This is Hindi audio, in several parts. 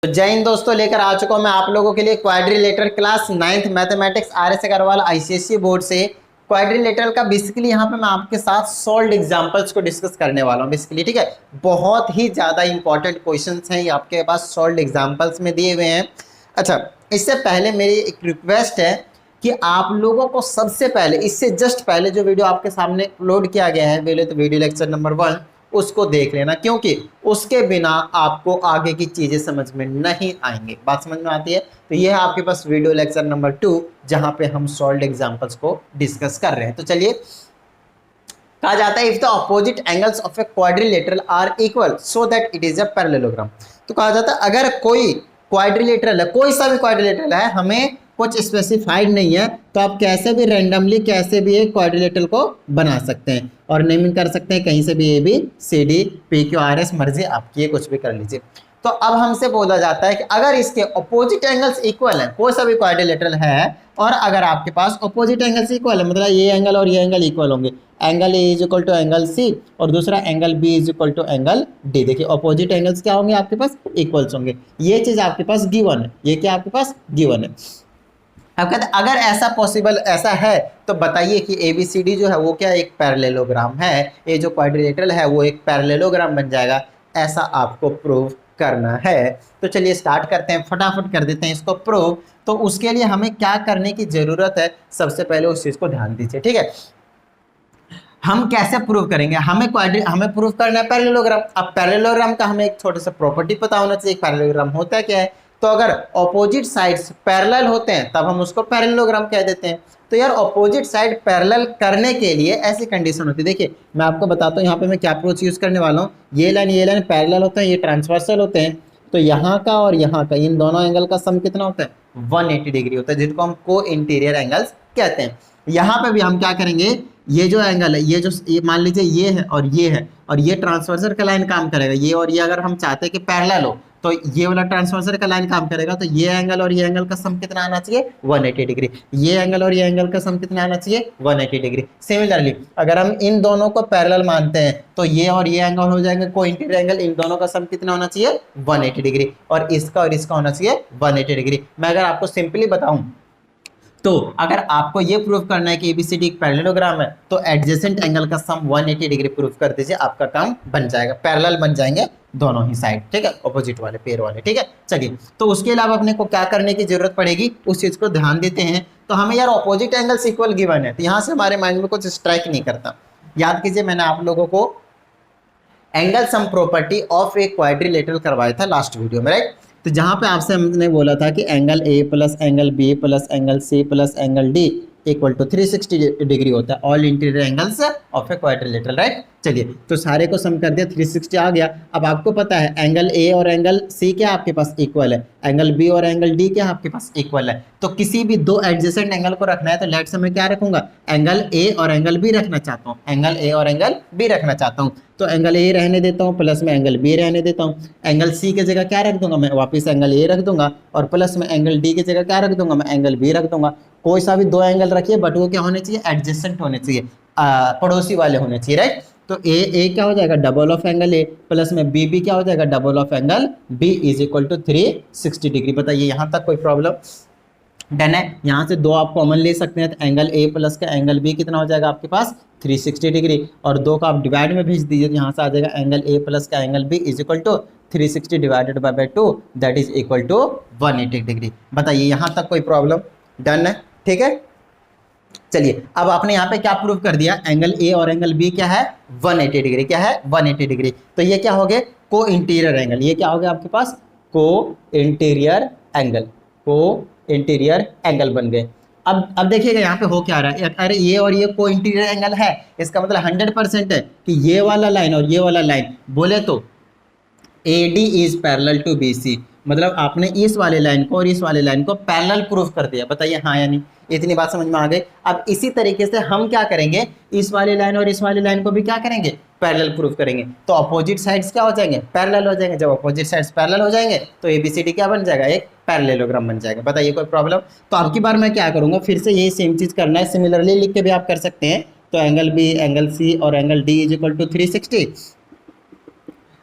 तो जय हिंद दोस्तों, लेकर आ चुका हूं मैं आप लोगों के लिए quadrilateral class 9th mathematics R S. Agarwal ICSE board से क्वाड्रिलेटरल का बेसिकली यहाँ पे मैं आपके साथ सॉल्व्ड एग्जांपल्स को डिस्कस करने वाला हूँ बेसिकली। ठीक है, बहुत ही ज्यादा इंपॉर्टेंट क्वेश्चंस हैं ये आपके पास सॉल्व्ड एग्जांपल्स में दिए हुए हैं। अच्छा, इससे पहले मेरी एक रिक्वेस्ट है कि आप लोगों को सबसे पहले, इससे जस्ट पहले जो वीडियो आपके सामने अपलोड किया गया है वीडियो लेक्चर नंबर 1, उसको देख लेना, क्योंकि उसके बिना आपको आगे की चीजें समझ में नहीं आएंगी। बात समझ में आती है? तो ये है आपके पास वीडियो लेक्चर नंबर 2, जहां पे हम सॉल्व्ड एग्जांपल्स को डिस्कस कर रहे हैं। तो चलिए, कहा जाता है if the opposite angles of a quadrilateral are equal so that it is a parallelogram. तो कहा जाता है अगर कोई क्वाड्रिलेटरल है, कोई सा भी क्वाड्रिलेटरल है, हमें कुछ स्पेसिफाइड नहीं है, तो आप कैसे भी रैंडमली कैसे भी एक क्वाड्रिलेटरल को बना सकते हैं और नेमिंग कर सकते हैं कहीं से भी, A B C D P Q R S, मर्जी आपकी है, कुछ भी कर लीजिए। तो अब हमसे बोला जाता है कि अगर इसके अपोजिट एंगल्स इक्वल है, कोई सा भी क्वाड्रिलेटरल है, और अगर आपके पास अपोजिट एंगल्स इक्वल है, मतलब ये एंगल और ये एंगल इक्वल होंगे, angle A is equal to angle C और दूसरा angle B is equal to angle D. देखिए अपोजिट एंगल्स क्या होंगे आपके पास, इक्वल्स होंगे। ये चीज आपके पास गिवन है, ये क्या आपके पास गिवन है। अब कहते हैं अगर ऐसा पॉसिबल ऐसा है तो बताइए कि एबीसीडी जो है वो क्या एक पैरेललोग्राम है, ये जो क्वाड्रिलेटरल है वो एक पैरेललोग्राम बन जाएगा, ऐसा आपको प्रूव करना है। तो चलिए स्टार्ट करते हैं, फटाफट कर देते हैं इसको प्रूव। तो उसके लिए हमें क्या करने की जरूरत है, सबसे पहले उस चीज को ध्यान दीजिए। ठीक है, हम कैसे प्रूव करेंगे, हमें प्रूव करना है पैरेललोग्राम। अब पैरेललोग्राम का हमें एक छोटा सा प्रॉपर्टी पता होना चाहिए, पैरेललोग्राम होता क्या है। तो अगर ऑपोजिट साइड्स पैरेलल होते हैं तब हम उसको पैरेललोग्राम कह देते हैं। तो यार ऑपोजिट साइड पैरेलल करने के लिए ऐसी कंडीशन होती है। देखिए मैं आपको बताता हूँ यहाँ पे मैं क्या अप्रोच यूज करने वाला हूँ। ये लाइन पैरेलल होते हैं, ये ट्रांसवर्सल होते हैं। तो यहाँ का और यहाँ का, इन दोनों एंगल का सम कितना होता है, 180 डिग्री होता है, जिसको हम को इंटीरियर एंगल्स कहते हैं। यहाँ पे भी हम क्या करेंगे, ये जो एंगल है, ये जो ये मान लीजिए ये है और ये है, और ये ट्रांसवर्सर का लाइन काम करेगा, ये और ये अगर हम चाहते हैं कि पैरेलल हो तो ये वाला ट्रांसवर्सर का लाइन काम करेगा। तो ये एंगल और ये एंगल का सम कितना आना चाहिए, 180 डिग्री। ये एंगल और ये एंगल का सम कितना आना चाहिए, 180 डिग्री। सिमिलरली अगर हम इन दोनों को पैरेलल मानते हैं तो ये और ये एंगल हो जाएंगे को इंटीरियर एंगल, इन दोनों का सम कितना होना चाहिए, 180 डिग्री, और इसका होना चाहिए 180 डिग्री। मैं अगर आपको सिंपली बताऊं तो अगर आपको ये प्रूफ करना है कि एबीसीडी एक पैरेललोग्राम है तो एडजेसेंट एंगल का सम 180 डिग्री प्रूफ कर दीजिए, आपका काम बन जाएगा, पैरेलल बन जाएंगे दोनों ही साइड। ठीक है, ऑपोजिट वाले पेयर वाले। ठीक है, चलिए तो उसके अलावा अपने को क्या करने की जरूरत पड़ेगी, उस चीज को ध्यान देते हैं। तो हमें यार ऑपोजिट एंगल्स इक्वल गिवन है, तो यहाँ से हमारे माइंड में कुछ स्ट्राइक नहीं करता। याद कीजिए मैंने आप लोगों को angle sum property of a quadrilateral करवाया था लास्ट वीडियो में, राइट। तो जहां पे आपसे हमने बोला था कि angle A plus angle B plus angle C plus angle D equal to 360 degree होता है, all interior angles of a quadrilateral, right. चलिए तो सारे को सम कर दिया, 360 आ गया। अब आपको पता है एंगल ए और एंगल सी क्या आपके पास इक्वल है, एंगल बी और एंगल डी क्या आपके पास इक्वल है। तो किसी भी दो एडजेसेंट एंगल को रखना है तो लेट से मैं क्या रखूंगा, एंगल ए और एंगल बी रखना चाहता हूँ, एंगल ए और एंगल बी रखना चाहता हूँ। तो एंगल ए रहने देता हूँ, प्लस में एंगल बी रहने देता हूँ। एंगल सी की जगह क्या रख दूंगा, मैं वापस एंगल ए रख दूंगा, और प्लस में एंगल डी की जगह क्या रख दूंगा, मैं एंगल बी रख दूंगा। कोई सा भी दो एंगल रखिए बट वो क्या होने चाहिए, एडजेसेंट होने चाहिए, पड़ोसी वाले होने चाहिए, राइट। तो ए क्या हो जाएगा, double of angle A, plus में बी क्या हो जाएगा, double of angle B is equal to 360 degree. बताइए यहाँ तक कोई प्रॉब्लम, डन है। यहाँ से दो आप कॉमन ले सकते हैं, तो एंगल ए प्लस का एंगल बी कितना हो जाएगा आपके पास 360 डिग्री, और दो का आप डिवाइड में भेज दीजिए, यहाँ से आ जाएगा एंगल ए प्लस का angle B is equal to 360 divided by 2 that is equal to 180 degree. बताइए यहाँ तक कोई प्रॉब्लम, डन है, ठीक है। चलिए अब आपने यहाँ पे क्या प्रूव कर दिया, एंगल ए और एंगल बी क्या है, 180 डिग्री, क्या है 180 डिग्री। तो ये क्या हो गए, को इंटीरियर एंगल, ये क्या हो गया आपके पास, को इंटीरियर एंगल, को इंटीरियर एंगल बन गए। अब देखिएगा यहाँ पे हो क्या रहा है, अरे ये और ये को इंटीरियर एंगल है, इसका मतलब 100% है कि ये वाला लाइन और ये वाला लाइन बोले तो AD is parallel to BC, मतलब आपने इस वाले लाइन को और इस वाले लाइन को पैरेलल प्रूफ कर दिया। बताइए हाँ या नहीं, इतनी बात समझ में आ गई। अब इसी तरीके से हम क्या करेंगे, इस वाले लाइन और इस वाले लाइन को भी क्या करेंगे, पैरेलल प्रूफ करेंगे। तो अपोजिट साइड्स क्या हो जाएंगे, पैरेलल हो जाएंगे। जब अपोजिट साइड्स पैरेलल हो जाएंगे तो ABCD क्या बन जाएगा, एक पैरेललोग्राम बन जाएगा। बताइए कोई प्रॉब्लम। तो अब की बार मैं क्या करूंगा, फिर से यही सेम चीज करना है, सिमिलरली लिख के भी आप कर सकते हैं। तो एंगल बी, एंगल सी और angle D is equal to 360।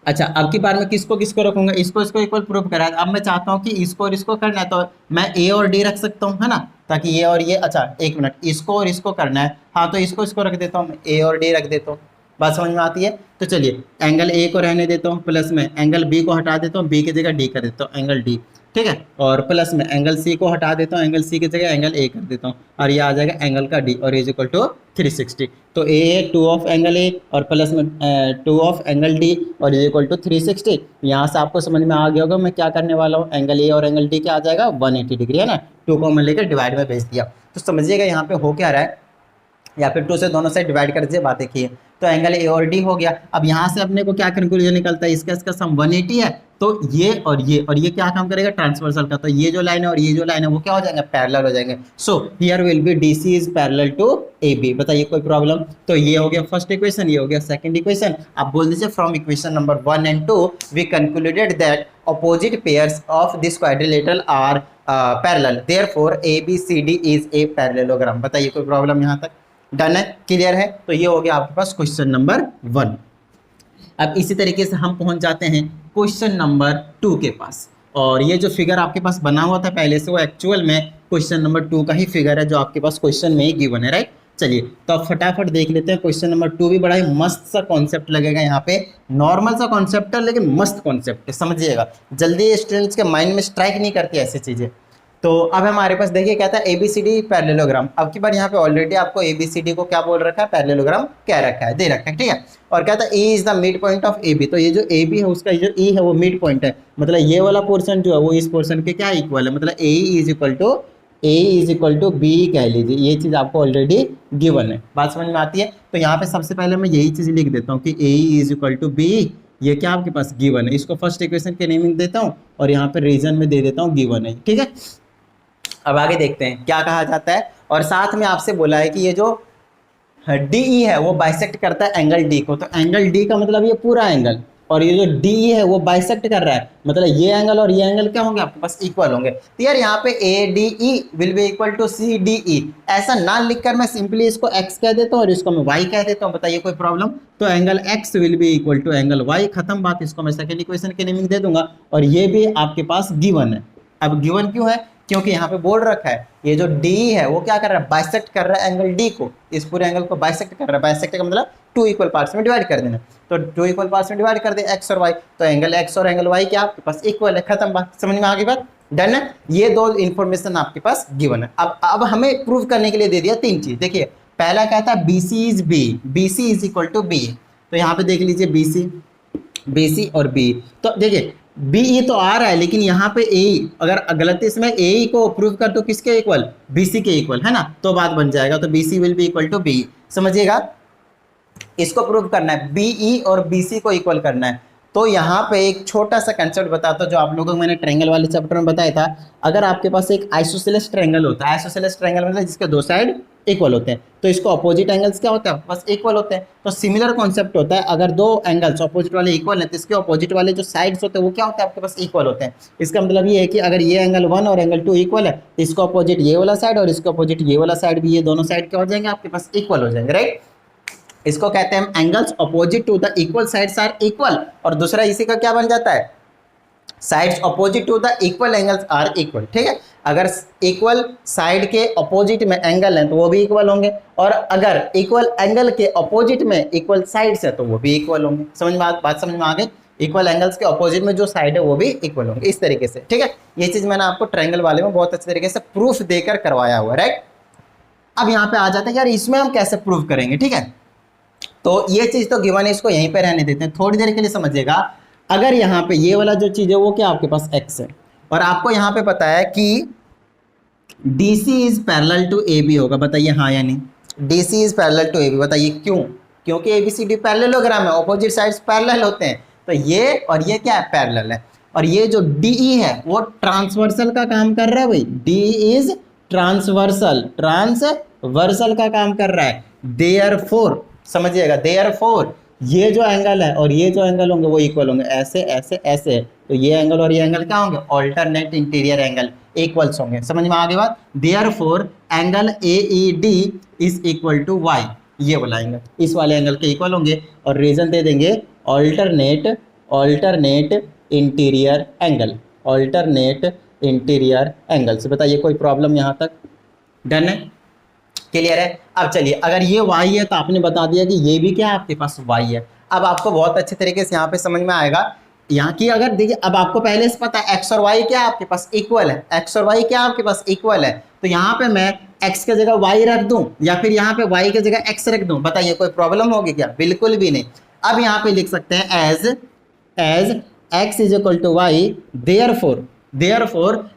अच्छा, अब की बार मैं किसको किसको रखूंगा, इसको इसको इक्वल प्रूफ करा है। अब मैं चाहता हूँ कि इसको और इसको करना है, तो मैं ए और डी रख सकता हूँ, है ना, ताकि ये और ये, अच्छा एक मिनट, इसको और इसको करना है, हाँ तो इसको इसको रख देता हूँ, ए और डी रख देता हूँ। बात समझ में आती है? तो चलिए एंगल ए को रहने देता हूँ, प्लस में एंगल बी को हटा देता हूँ, बी की जगह डी कर देता हूँ, एंगल डी, ठीक है। और प्लस में एंगल सी को हटा देता हूँ, एंगल सी की जगह एंगल ए कर देता हूँ, और ये आ जाएगा एंगल का डी, और इज इक्वल टू 360। तो ए है 2 ऑफ एंगल ए और प्लस में 2 ऑफ एंगल डी और इज इक्वल टू 360। यहाँ से आपको समझ में आ गया होगा मैं क्या करने वाला हूँ, एंगल ए और एंगल डी क्या आ जाएगा 180 डिग्री, है ना। 2 कॉमन लेकर डिवाइड में भेज दिया, तो समझिएगा यहाँ पे हो क्या रहा है, या फिर 2 से दोनों साइड डिवाइड कर दीजिए, बात एक ही है। तो एंगल ए और डी हो गया। अब यहाँ से अपने को क्या कंक्लूजन निकलता है, इसका सम 180 है, तो ये और ये क्या काम करेगा, ट्रांसवर्सल का, तो ये जो लाइन है और ये जो लाइन है वो क्या हो जाएंगे, पैरेलल हो जाएंगे। So here will be D C is parallel to A B. बताइए कोई प्रॉब्लम? तो ये हो गया फर्स्ट इक्वेशन, ये हो गया सेकंड इक्वेशन। आप बोल दीजिए from equation number 1 and 2 we concluded that opposite pairs of this quadrilateral are parallel, therefore A B C D is a parallelogram. बताइए कोई प्रॉब्लम यहाँ तक? डन है, क्लियर है? तो ये हो गया आपके पास क्वेश्चन नंबर 1। अब इसी तरीके से हम पहुंच जाते हैं क्वेश्चन नंबर 2 के पास, और ये जो फिगर आपके पास बना हुआ था पहले से वो एक्चुअल में क्वेश्चन नंबर 2 का ही फिगर है जो आपके पास क्वेश्चन में ही गिवन है, राइट। चलिए तो अब फटाफट देख लेते हैं क्वेश्चन नंबर 2। भी बड़ा ही मस्त सा कॉन्सेप्ट लगेगा यहाँ पे, नॉर्मल सा कॉन्सेप्ट है लेकिन मस्त कॉन्सेप्ट है, समझिएगा। जल्दी स्टूडेंट्स के माइंड में स्ट्राइक नहीं करती ऐसी चीजें। तो अब हमारे पास देखिए क्या था, ABCD पैरेललोग्राम। अब की बार यहाँ पे ऑलरेडी आपको ABCD को क्या बोल रखा है, पैरेललोग्राम क्या रखा है, दे रखा है, ठीक है। और क्या था, E is the mid point of AB। तो ये जो AB है उसका जो E है वो मिड पॉइंट है, मतलब ये वाला पोर्शन जो है वो इस पोर्शन के क्या इक्वल है, मतलब ए इज इक्वल टू बी कह लीजिए। ये चीज़ आपको ऑलरेडी गिवन है, बात समझ में आती है। तो यहाँ पे सबसे पहले मैं यही चीज़ लिख देता हूँ कि ए इज इक्वल टू बी, ये क्या आपके पास गिवन है। इसको फर्स्ट इक्वेशन के नेमिंग देता हूँ और यहाँ पे रीजन में दे देता हूँ गिवन है, ठीक है। अब आगे देखते हैं क्या कहा जाता है। और साथ में आपसे बोला है कि ये जो DE है वो बाइसेक्ट करता है एंगल D को। तो एंगल D का मतलब ये पूरा एंगल, और ये जो DE है वो बाइसेक्ट कर रहा है, मतलब ये एंगल और ये एंगल क्या होंगे आपके पास, इक्वल होंगे। तो यार यहाँ पे ADE will be equal to CDE, ऐसा ना लिखकर मैं सिंपली इसको x कह देता हूँ और इसको मैं y कह देता हूँ। बताइए कोई प्रॉब्लम? तो angle x will be equal to angle y, खत्म बात। इसको मैं सेकंड इक्वेशन के नेमिंग दे दूंगा, और ये भी आपके पास गिवन है। अब गिवन क्यों है? क्योंकि यहाँ पे बोल रखा है ये जो D है वो क्या कर रहा है, बाइसेक्ट कर रहा है एंगल D को, इस पूरे एंगल को बाइसेक्ट कर रहा है। बाइसेक्ट का मतलब 2 इक्वल पार्ट्स में डिवाइड कर देना। तो 2 इक्वल पार्ट्स में डिवाइड कर दे x और y, तो एंगल x और एंगल y क्या आपके पास इक्वल है, खत्म बात। समझ में आ गई बात? डन है। ये 2 इन्फॉर्मेशन आपके पास गिवन है। अब हमें प्रूव करने के लिए दे दिया 3 चीज। देखिए पहला क्या था, BC is B, BC is equal to B। तो यहाँ पे देख लीजिए BC और B। तो देखिए BE तो आ रहा है लेकिन यहाँ पे AE, अगर गलती से मैं AE को प्रूव कर तो किसके इक्वल, BC के इक्वल, है ना, तो बात बन जाएगा। तो BC will be equal to BE, समझिएगा। इसको प्रूव करना है, BE और BC को इक्वल करना है। तो यहाँ पे एक छोटा सा कंसेप्ट बताता हूँ जो आप लोगों को मैंने ट्रायंगल वाले चैप्टर में बताया था। अगर आपके पास एक आइसोसेलेस ट्रायंगल होता है, आइसोसेलेस ट्रायंगल मतलब जिसके 2 साइड इक्वल होते हैं, तो इसको अपोजिट एंगल्स क्या होता है, बस इक्वल होते हैं। तो सिमिलर कॉन्सेप्ट होता है, अगर 2 एंगल्स अपोजिट वाले इक्वल हैं तो इसके अपोजिट वाले जो साइड्स होते हैं वो क्या होते हैं आपके पास, इक्वल होते हैं। इसका मतलब ये है कि अगर ये एंगल 1 और एंगल 2 इक्वल है तो इसको अपोजिट ये वाला साइड और इसको अपोजिट ये वाला साइड भी, ये दोनों साइड क्या हो जाएंगे आपके पास, इक्वल हो जाएंगे, राइट। इसको कहते हैं angles opposite to the equal sides are equal. और दूसरा इसी का क्या बन जाता है, sides opposite to the equal angles are equal, ठीक है। अगर इक्वल साइड के अपोजिट में एंगल है तो वो भी इक्वल होंगे, और अगर इक्वल एंगल के अपोजिट में इक्वल साइड्स है तो वो भी इक्वल होंगे। समझ में बात समझ में आ गई? इक्वल एंगल्स के अपोजिट में जो साइड है वो भी इक्वल होंगे, इस तरीके से, ठीक है। ये चीज मैंने आपको ट्रायंगल वाले में बहुत अच्छे तरीके से प्रूफ देकर करवाया हुआ, राइट। अब यहाँ पे आ जाता है यार इसमें हम कैसे प्रूव करेंगे, ठीक है। तो ये चीज तो गिवन है, इसको यहीं पे रहने देते हैं, थोड़ी देर के लिए समझिएगा। अगर यहाँ पे ये वाला जो चीज है वो क्या आपके पास x है, और आपको यहाँ पे पता है कि DC is parallel to AB होगा। बताइए हाँ या नहीं, DC is parallel to AB। बताइए क्यों? क्योंकि ABCD पैरेललोग्राम है, ऑपोजिट साइड्स पैरेलल होते हैं। तो ये और ये क्या है, पैरेलल है। और ये जो DE है वो ट्रांसवर्सल का काम कर रहा है भाई, DE इज ट्रांसवर्सल का काम कर रहा है। देयरफॉर समझिएगा, देयरफॉर ये जो एंगल है और ये जो एंगल होंगे वो इक्वल होंगे, ऐसे ऐसे ऐसे। तो ये एंगल और ये एंगल क्या होंगे, ऑल्टरनेट इंटीरियर एंगल, इक्वल्स होंगे। समझ में आ गई बात? Therefore angle AED is equal to y, ये वाला एंगल इस वाले एंगल के इक्वल होंगे। और रीजन दे देंगे alternate alternate interior angle, alternate interior angles. बताइए कोई प्रॉब्लम यहाँ तक? डन है, क्लियर है। अब चलिए, अगर ये y है तो आपने बता दिया कि ये भी क्या है आपके पास y है। अब आपको बहुत अच्छे तरीके से यहाँ पे समझ में आएगा यहाँ की, अगर देखिए अब आपको पहले से पता है x और y क्या आपके पास इक्वल है, x और y क्या आपके पास इक्वल है, तो यहाँ पे मैं x के जगह y रख दूं या फिर यहाँ पे y के जगह x रख दूं, बताइए कोई प्रॉब्लम होगी क्या? बिल्कुल भी नहीं। अब यहाँ पे लिख सकते हैं as x is equal to Y, therefore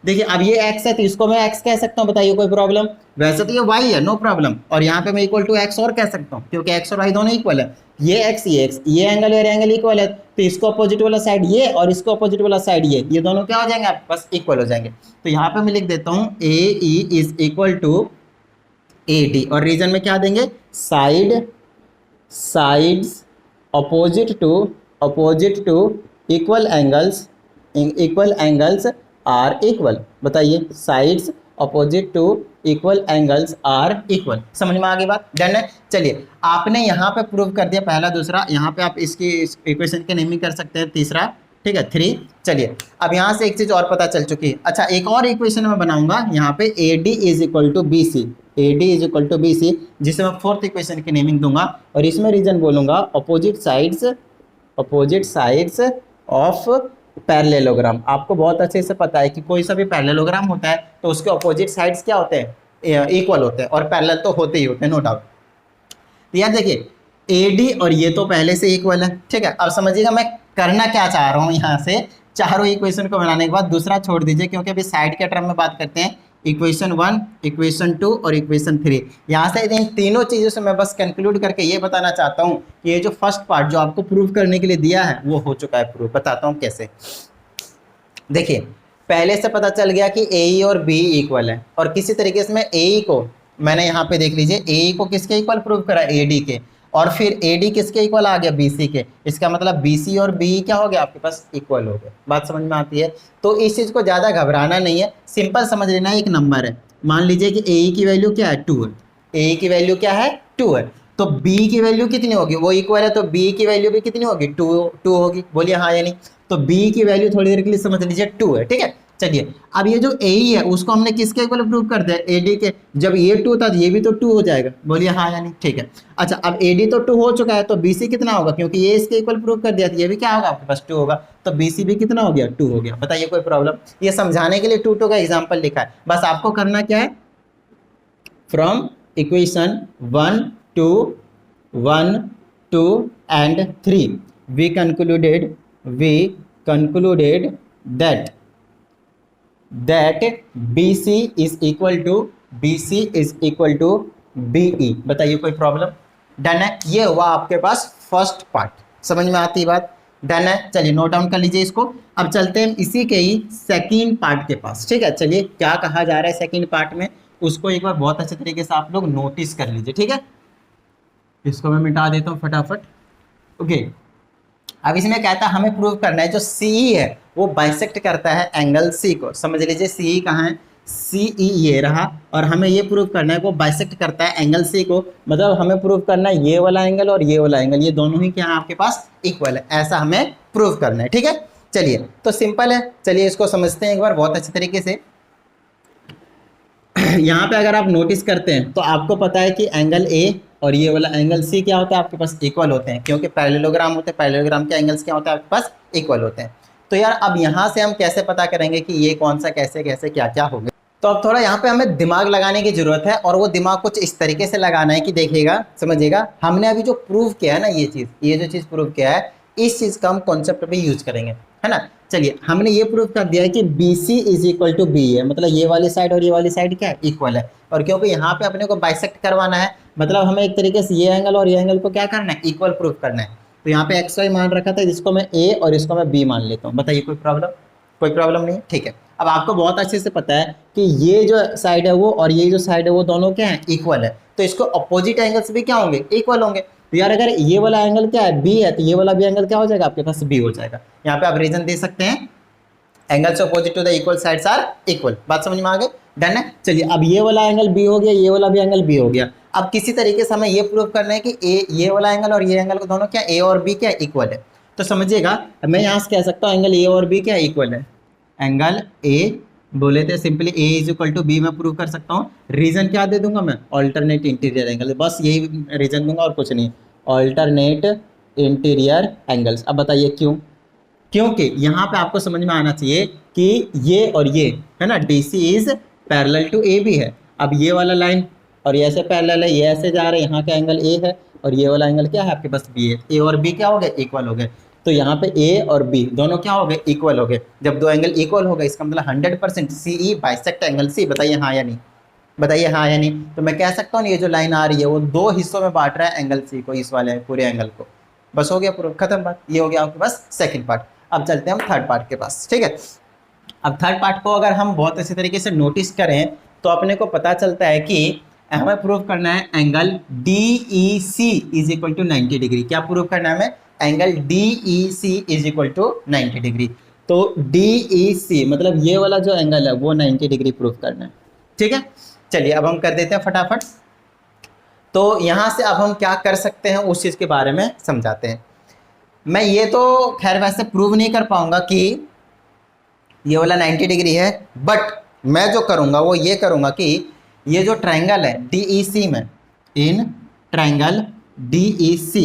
देखिए अब ये x है तो इसको मैं x कह सकता हूँ, बताइए कोई प्रॉब्लम? वैसे तो ये y है, नो प्रॉब्लम, और यहाँ पे मैं इक्वल टू x और कह सकता हूँ क्योंकि x और y दोनों इक्वल है। ये x ये एंगल और एंगल इक्वल है तो इसको अपोजिट वाला साइड ये और इसको अपोजिट वाला साइड ये दोनों क्या हो जाएंगे आपके पास? इक्वल हो जाएंगे। तो यहाँ पे मैं लिख देता हूँ AE is equal to AD, और रीजन में क्या देंगे? Sides opposite to equal angles are equal. बताइए sides opposite to equal angles are equal. समझ में आ गई बात? डन है। चलिए आपने यहाँ पे प्रूव कर दिया पहला, दूसरा यहाँ पे आप इसकी इक्वेशन की नेमिंग कर सकते हैं, तीसरा ठीक है 3। चलिए अब यहाँ से एक चीज और पता चल चुकी है। अच्छा एक और इक्वेशन मैं बनाऊंगा यहाँ पे AD is equal to BC, AD is equal to BC, जिसे मैं फोर्थ इक्वेशन की नेमिंग दूंगा और इसमें रीजन बोलूंगा अपोजिट साइड्स ऑफ पैरेललोग्राम। आपको बहुत अच्छे से पता है कि कोई सा भी पैरेललोग्राम होता है तो उसके अपोजिट साइड्स क्या होते हैं? इक्वल होते हैं, और पैरेलल तो होते ही होते हैं, नो डाउट। तो यार देखिए AD और ये तो पहले से इक्वल है, ठीक है। अब समझिएगा मैं करना क्या चाह रहा हूँ, यहाँ से चारों इक्वेशन को बनाने के बाद दूसरा छोड़ दीजिए क्योंकि अभी साइड के टर्म में बात करते हैं। इक्वेशन 1, इक्वेशन 2 और इक्वेशन 3, यहाँ से इन तीनों चीज़ों से मैं बस कंक्लूड करके ये बताना चाहता हूँ कि ये जो फर्स्ट पार्ट जो आपको प्रूव करने के लिए दिया है वो हो चुका है प्रूव। बताता हूँ कैसे। देखिए पहले से पता चल गया कि AE और BE इक्वल है, और किसी तरीके से मैं AE को मैंने यहाँ पे देख लीजिए AE को किसके इक्वल प्रूव करा? AD के, और फिर AD किसके इक्वल आ गया? BC के। इसका मतलब BC और BE क्या हो गया आपके पास? इक्वल हो गया। बात समझ में आती है? तो इस चीज़ को ज़्यादा घबराना नहीं है, सिंपल समझ लेना है। एक नंबर है, मान लीजिए कि AE की वैल्यू क्या है? 2 है, AE की वैल्यू क्या है? 2 है, तो B की वैल्यू कितनी होगी? वो इक्वल है तो B की वैल्यू भी कितनी होगी? 2 होगी। बोलिए हाँ या नहीं? तो B की वैल्यू थोड़ी देर के लिए समझ लीजिए 2 है, ठीक है। चलिए अब ये जो AE है उसको हमने किसके इक्वल प्रूव कर दिया? AD के। जब ये 2 था तो ये भी तो 2 हो जाएगा। बोलिए हाँ या नहीं? ठीक है। अच्छा अब AD तो 2 हो चुका है तो BC कितना होगा? क्योंकि ये इसके इक्वल प्रूव कर दिया तो ये भी क्या होगा आपके पास? 2 होगा, तो BC भी कितना हो गया? 2 हो गया। बताइए कोई प्रॉब्लम? ये समझाने के लिए 2 का एग्जाम्पल लिखा है, बस आपको करना क्या है? From equation 1, 2 and 3 we concluded that BC is equal to BE। बताइए कोई प्रॉब्लम? डन है। ये हुआ आपके पास फर्स्ट पार्ट। समझ में आती है बात? डन है। चलिए नोट डाउन कर लीजिए इसको। अब चलते हैं इसी के ही सेकंड पार्ट के पास, ठीक है। चलिए क्या कहा जा रहा है सेकंड पार्ट में, उसको एक बार बहुत अच्छे तरीके से आप लोग नोटिस कर लीजिए, ठीक है। इसको मैं मिटा देता हूँ फटाफट। ओके अब इसमें कहता है हमें प्रूव करना है जो CE है वो बाइसेक्ट करता है एंगल C को। समझ लीजिए CE कहाँ है? CE ये रहा, और हमें ये प्रूव करना है वो बाइसेक्ट करता है एंगल C को। मतलब हमें प्रूव करना है ये वाला एंगल और ये वाला एंगल, ये दोनों ही क्या है आपके पास? इक्वल है। ऐसा हमें प्रूव करना है, ठीक है। चलिए तो सिंपल है, चलिए इसको समझते हैं एक बार बहुत अच्छे तरीके से। यहाँ पे अगर आप नोटिस करते हैं तो आपको पता है कि एंगल A और ये वाला एंगल C क्या होता है आपके पास? इक्वल होते हैं, क्योंकि पैरेललोग्राम होते हैं, पैरेललोग्राम के एंगल्स क्या होते हैं आपके पास? इक्वल होते हैं। तो यार अब यहाँ से हम कैसे पता करेंगे कि ये कौन सा कैसे कैसे क्या क्या होगा? तो अब थोड़ा यहाँ पे हमें दिमाग लगाने की जरूरत है, और वो दिमाग कुछ इस तरीके से लगाना है कि देखिएगा समझिएगा, हमने अभी जो प्रूव किया है ना ये जो चीज़ प्रूव किया है, इस चीज़ का हम कॉन्सेप्ट पे यूज करेंगे, है ना। चलिए हमने ये प्रूव कर दिया है कि BC is equal to BE है, मतलब ये वाली साइड और ये वाली साइड क्या है? इक्वल है। और क्योंकि यहाँ पे अपने को बाइसेक्ट करवाना है, मतलब हमें एक तरीके से ये एंगल और ये एंगल को क्या करना है? इक्वल प्रूव करना है। तो यहाँ पे XY मान रखा था, जिसको मैं A और इसको मैं B मान लेता हूँ। बताइए कोई प्रॉब्लम? कोई प्रॉब्लम नहीं है, ठीक है। अब आपको बहुत अच्छे से पता है कि ये जो साइड है वो और ये जो साइड है वो दोनों क्या है? इक्वल है। तो इसको अपोजिट एंगल्स भी क्या होंगे? इक्वल होंगे। तो यार अगर ये वाला एंगल क्या है? B है, तो ये वाला भी एंगल क्या हो जाएगा आपके पास? B हो जाएगा। यहाँ पे आप रीजन दे सकते हैं, angles opposite to the equal sides are equal. बात समझ में आ गई? डन है। चलिए अब ये वाला एंगल B हो गया, ये वाला भी एंगल B हो गया। अब किसी तरीके से हमें ये प्रूव करना है कि ये वाला एंगल और ये एंगल को दोनों क्या A और B क्या इक्वल है। तो समझिएगा, मैं यहाँ से कह सकता हूँ एंगल ए और बी क्या इक्वल है, एंगल ए बोले थे simply A is equal to B मैं प्रूव कर सकता हूँ। रीजन क्या दे दूंगा मैं, ऑल्टरनेट इंटीरियर एंगल, बस यही रीजन दूंगा और कुछ नहीं, ऑल्टरनेट इंटीरियर एंगल्स। अब बताइए क्यों, क्योंकि यहाँ पे आपको समझ में आना चाहिए कि ये और ये है ना, D C is parallel to A B है। अब ये वाला लाइन और ये ऐसे पैरेलल है, ये ऐसे जा रहे हैं, यहाँ का एंगल ए है और ये वाला एंगल क्या है आपके पास बी है। ए और बी क्या हो गए, इक्वल हो गए। तो यहाँ पे ए और बी दोनों क्या हो गए, इक्वल हो गए। जब दो एंगल इक्वल हो गए इसका मतलब 100% सी ई बाइसेक्ट एंगल सी। बताइए हाँ या नहीं, बताइए हाँ या नहीं। तो मैं कह सकता हूँ ये जो लाइन आ रही है वो दो हिस्सों में बांट रहा है एंगल सी को, इस वाले पूरे एंगल को। बस हो गया पूरा खत्म बात, ये हो गया आपके पास सेकंड पार्ट। अब चलते हैं हम थर्ड पार्ट के पास, ठीक है। अब थर्ड पार्ट को अगर हम बहुत अच्छी तरीके से नोटिस करें तो अपने को पता चलता है कि हमें प्रूव करना है angle D E C is equal to 90 degree. क्या प्रूव करना है हमें, angle D E C is equal to 90 degree. तो डी ई सी मतलब ये वाला जो एंगल है वो 90 डिग्री प्रूव करना है, ठीक है। चलिए अब हम कर देते हैं फटाफट। तो यहाँ से अब हम क्या कर सकते हैं उस चीज़ के बारे में समझाते हैं। मैं ये तो खैर वैसे प्रूव नहीं कर पाऊंगा कि ये वाला 90 डिग्री है, बट मैं जो करूंगा वो ये करूंगा कि ये जो ट्रायंगल है DEC में, इन ट्रायंगल DEC,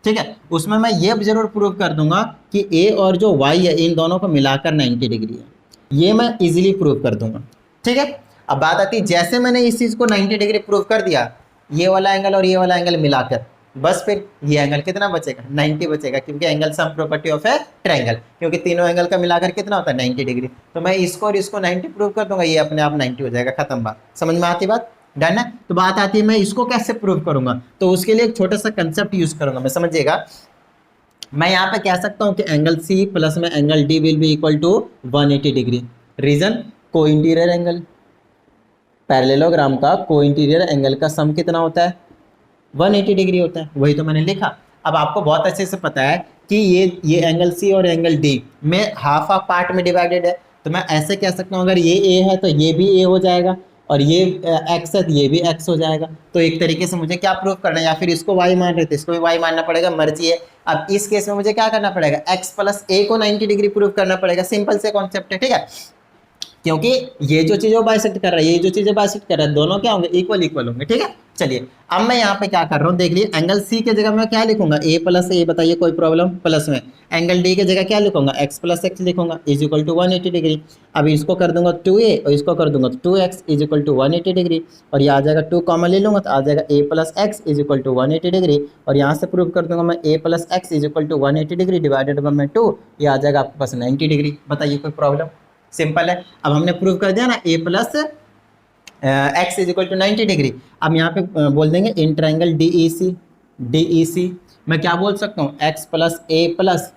ठीक है, उसमें मैं ये जरूर प्रूव कर दूंगा कि A और जो Y है इन दोनों को मिलाकर 90 डिग्री है। ये मैं इजीली प्रूव कर दूंगा, ठीक है। अब बात आती है जैसे मैंने इस चीज़ को 90 डिग्री प्रूव कर दिया, ये वाला एंगल और ये वाला एंगल मिलाकर, बस फिर ये एंगल कितना बचेगा, 90 बचेगा, क्योंकि angle sum property of A triangle, क्योंकि तीनों एंगल का मिलाकर कितना होता है 90 डिग्री। तो मैं इसको और इसको 90 प्रूव कर दूंगा, ये अपने आप 90 हो जाएगा, खत्म बात। समझ में आती बात, डन है। तो बात आती है मैं इसको कैसे प्रूव करूंगा, तो उसके लिए एक छोटा सा कंसेप्ट यूज करूंगा मैं, समझिएगा। मैं यहाँ पे कह सकता हूँ कि एंगल सी प्लस में angle D will be equal to 180 degree. Reason, co-interior angle, parallelogram का को इंटीरियर एंगल का सम कितना होता है, 180 डिग्री होता है, वही तो मैंने लिखा। अब आपको बहुत अच्छे से पता है कि ये एंगल सी और एंगल डी में हाफ हाफ पार्ट में डिवाइडेड है, तो मैं ऐसे कह सकता हूँ अगर ये ए है तो ये भी ए हो जाएगा, और ये एक्स है तो ये भी एक्स हो जाएगा। तो एक तरीके से मुझे क्या प्रूव करना है, या फिर इसको वाई मान रहे थे इसको भी वाई मानना पड़ेगा, मर्जी है। अब इस केस में मुझे क्या करना पड़ेगा, एक्स प्लस ए को 90 डिग्री प्रूव करना पड़ेगा, सिंपल से कॉन्सेप्ट है, ठीक है। क्योंकि ये जो चीज़ बाइसेक्ट कर रहा है, ये जो चीज़ें बाइसेक्ट कर रहा है, दोनों क्या होंगे, इक्वल इक्वल होंगे, ठीक है। चलिए अब मैं यहाँ पे क्या कर रहा हूँ देख लीजिए, एंगल सी के जगह मैं क्या लिखूंगा, ए प्लस ए, बताइए कोई प्रॉब्लम, प्लस में एंगल डी के जगह क्या लिखूंगा, एक्स प्लस एक्स लिखूंगा इज इक्वल टू 180 डिग्री। अब इसको कर दूंगा 2a और इसको कर दूंगा 2x is equal to 180 degree, और ये आ जाएगा 2 कॉमन ले लूंगा तो आ जाएगा a plus X is equal to 180 degree, और यहाँ से प्रूव कर दूंगा मैं a plus X is equal to 180 degree divided by 2, ये आ जाएगा आपके पास 90 डिग्री। बताइए कोई प्रॉब्लम, सिंपल है। अब हमने प्रूव कर दिया ना a plus X is equal to 90 degree. अब यहाँ पे बोल देंगे इन ट्रायंगल DEC मैं क्या बोल सकता हूँ, x plus A plus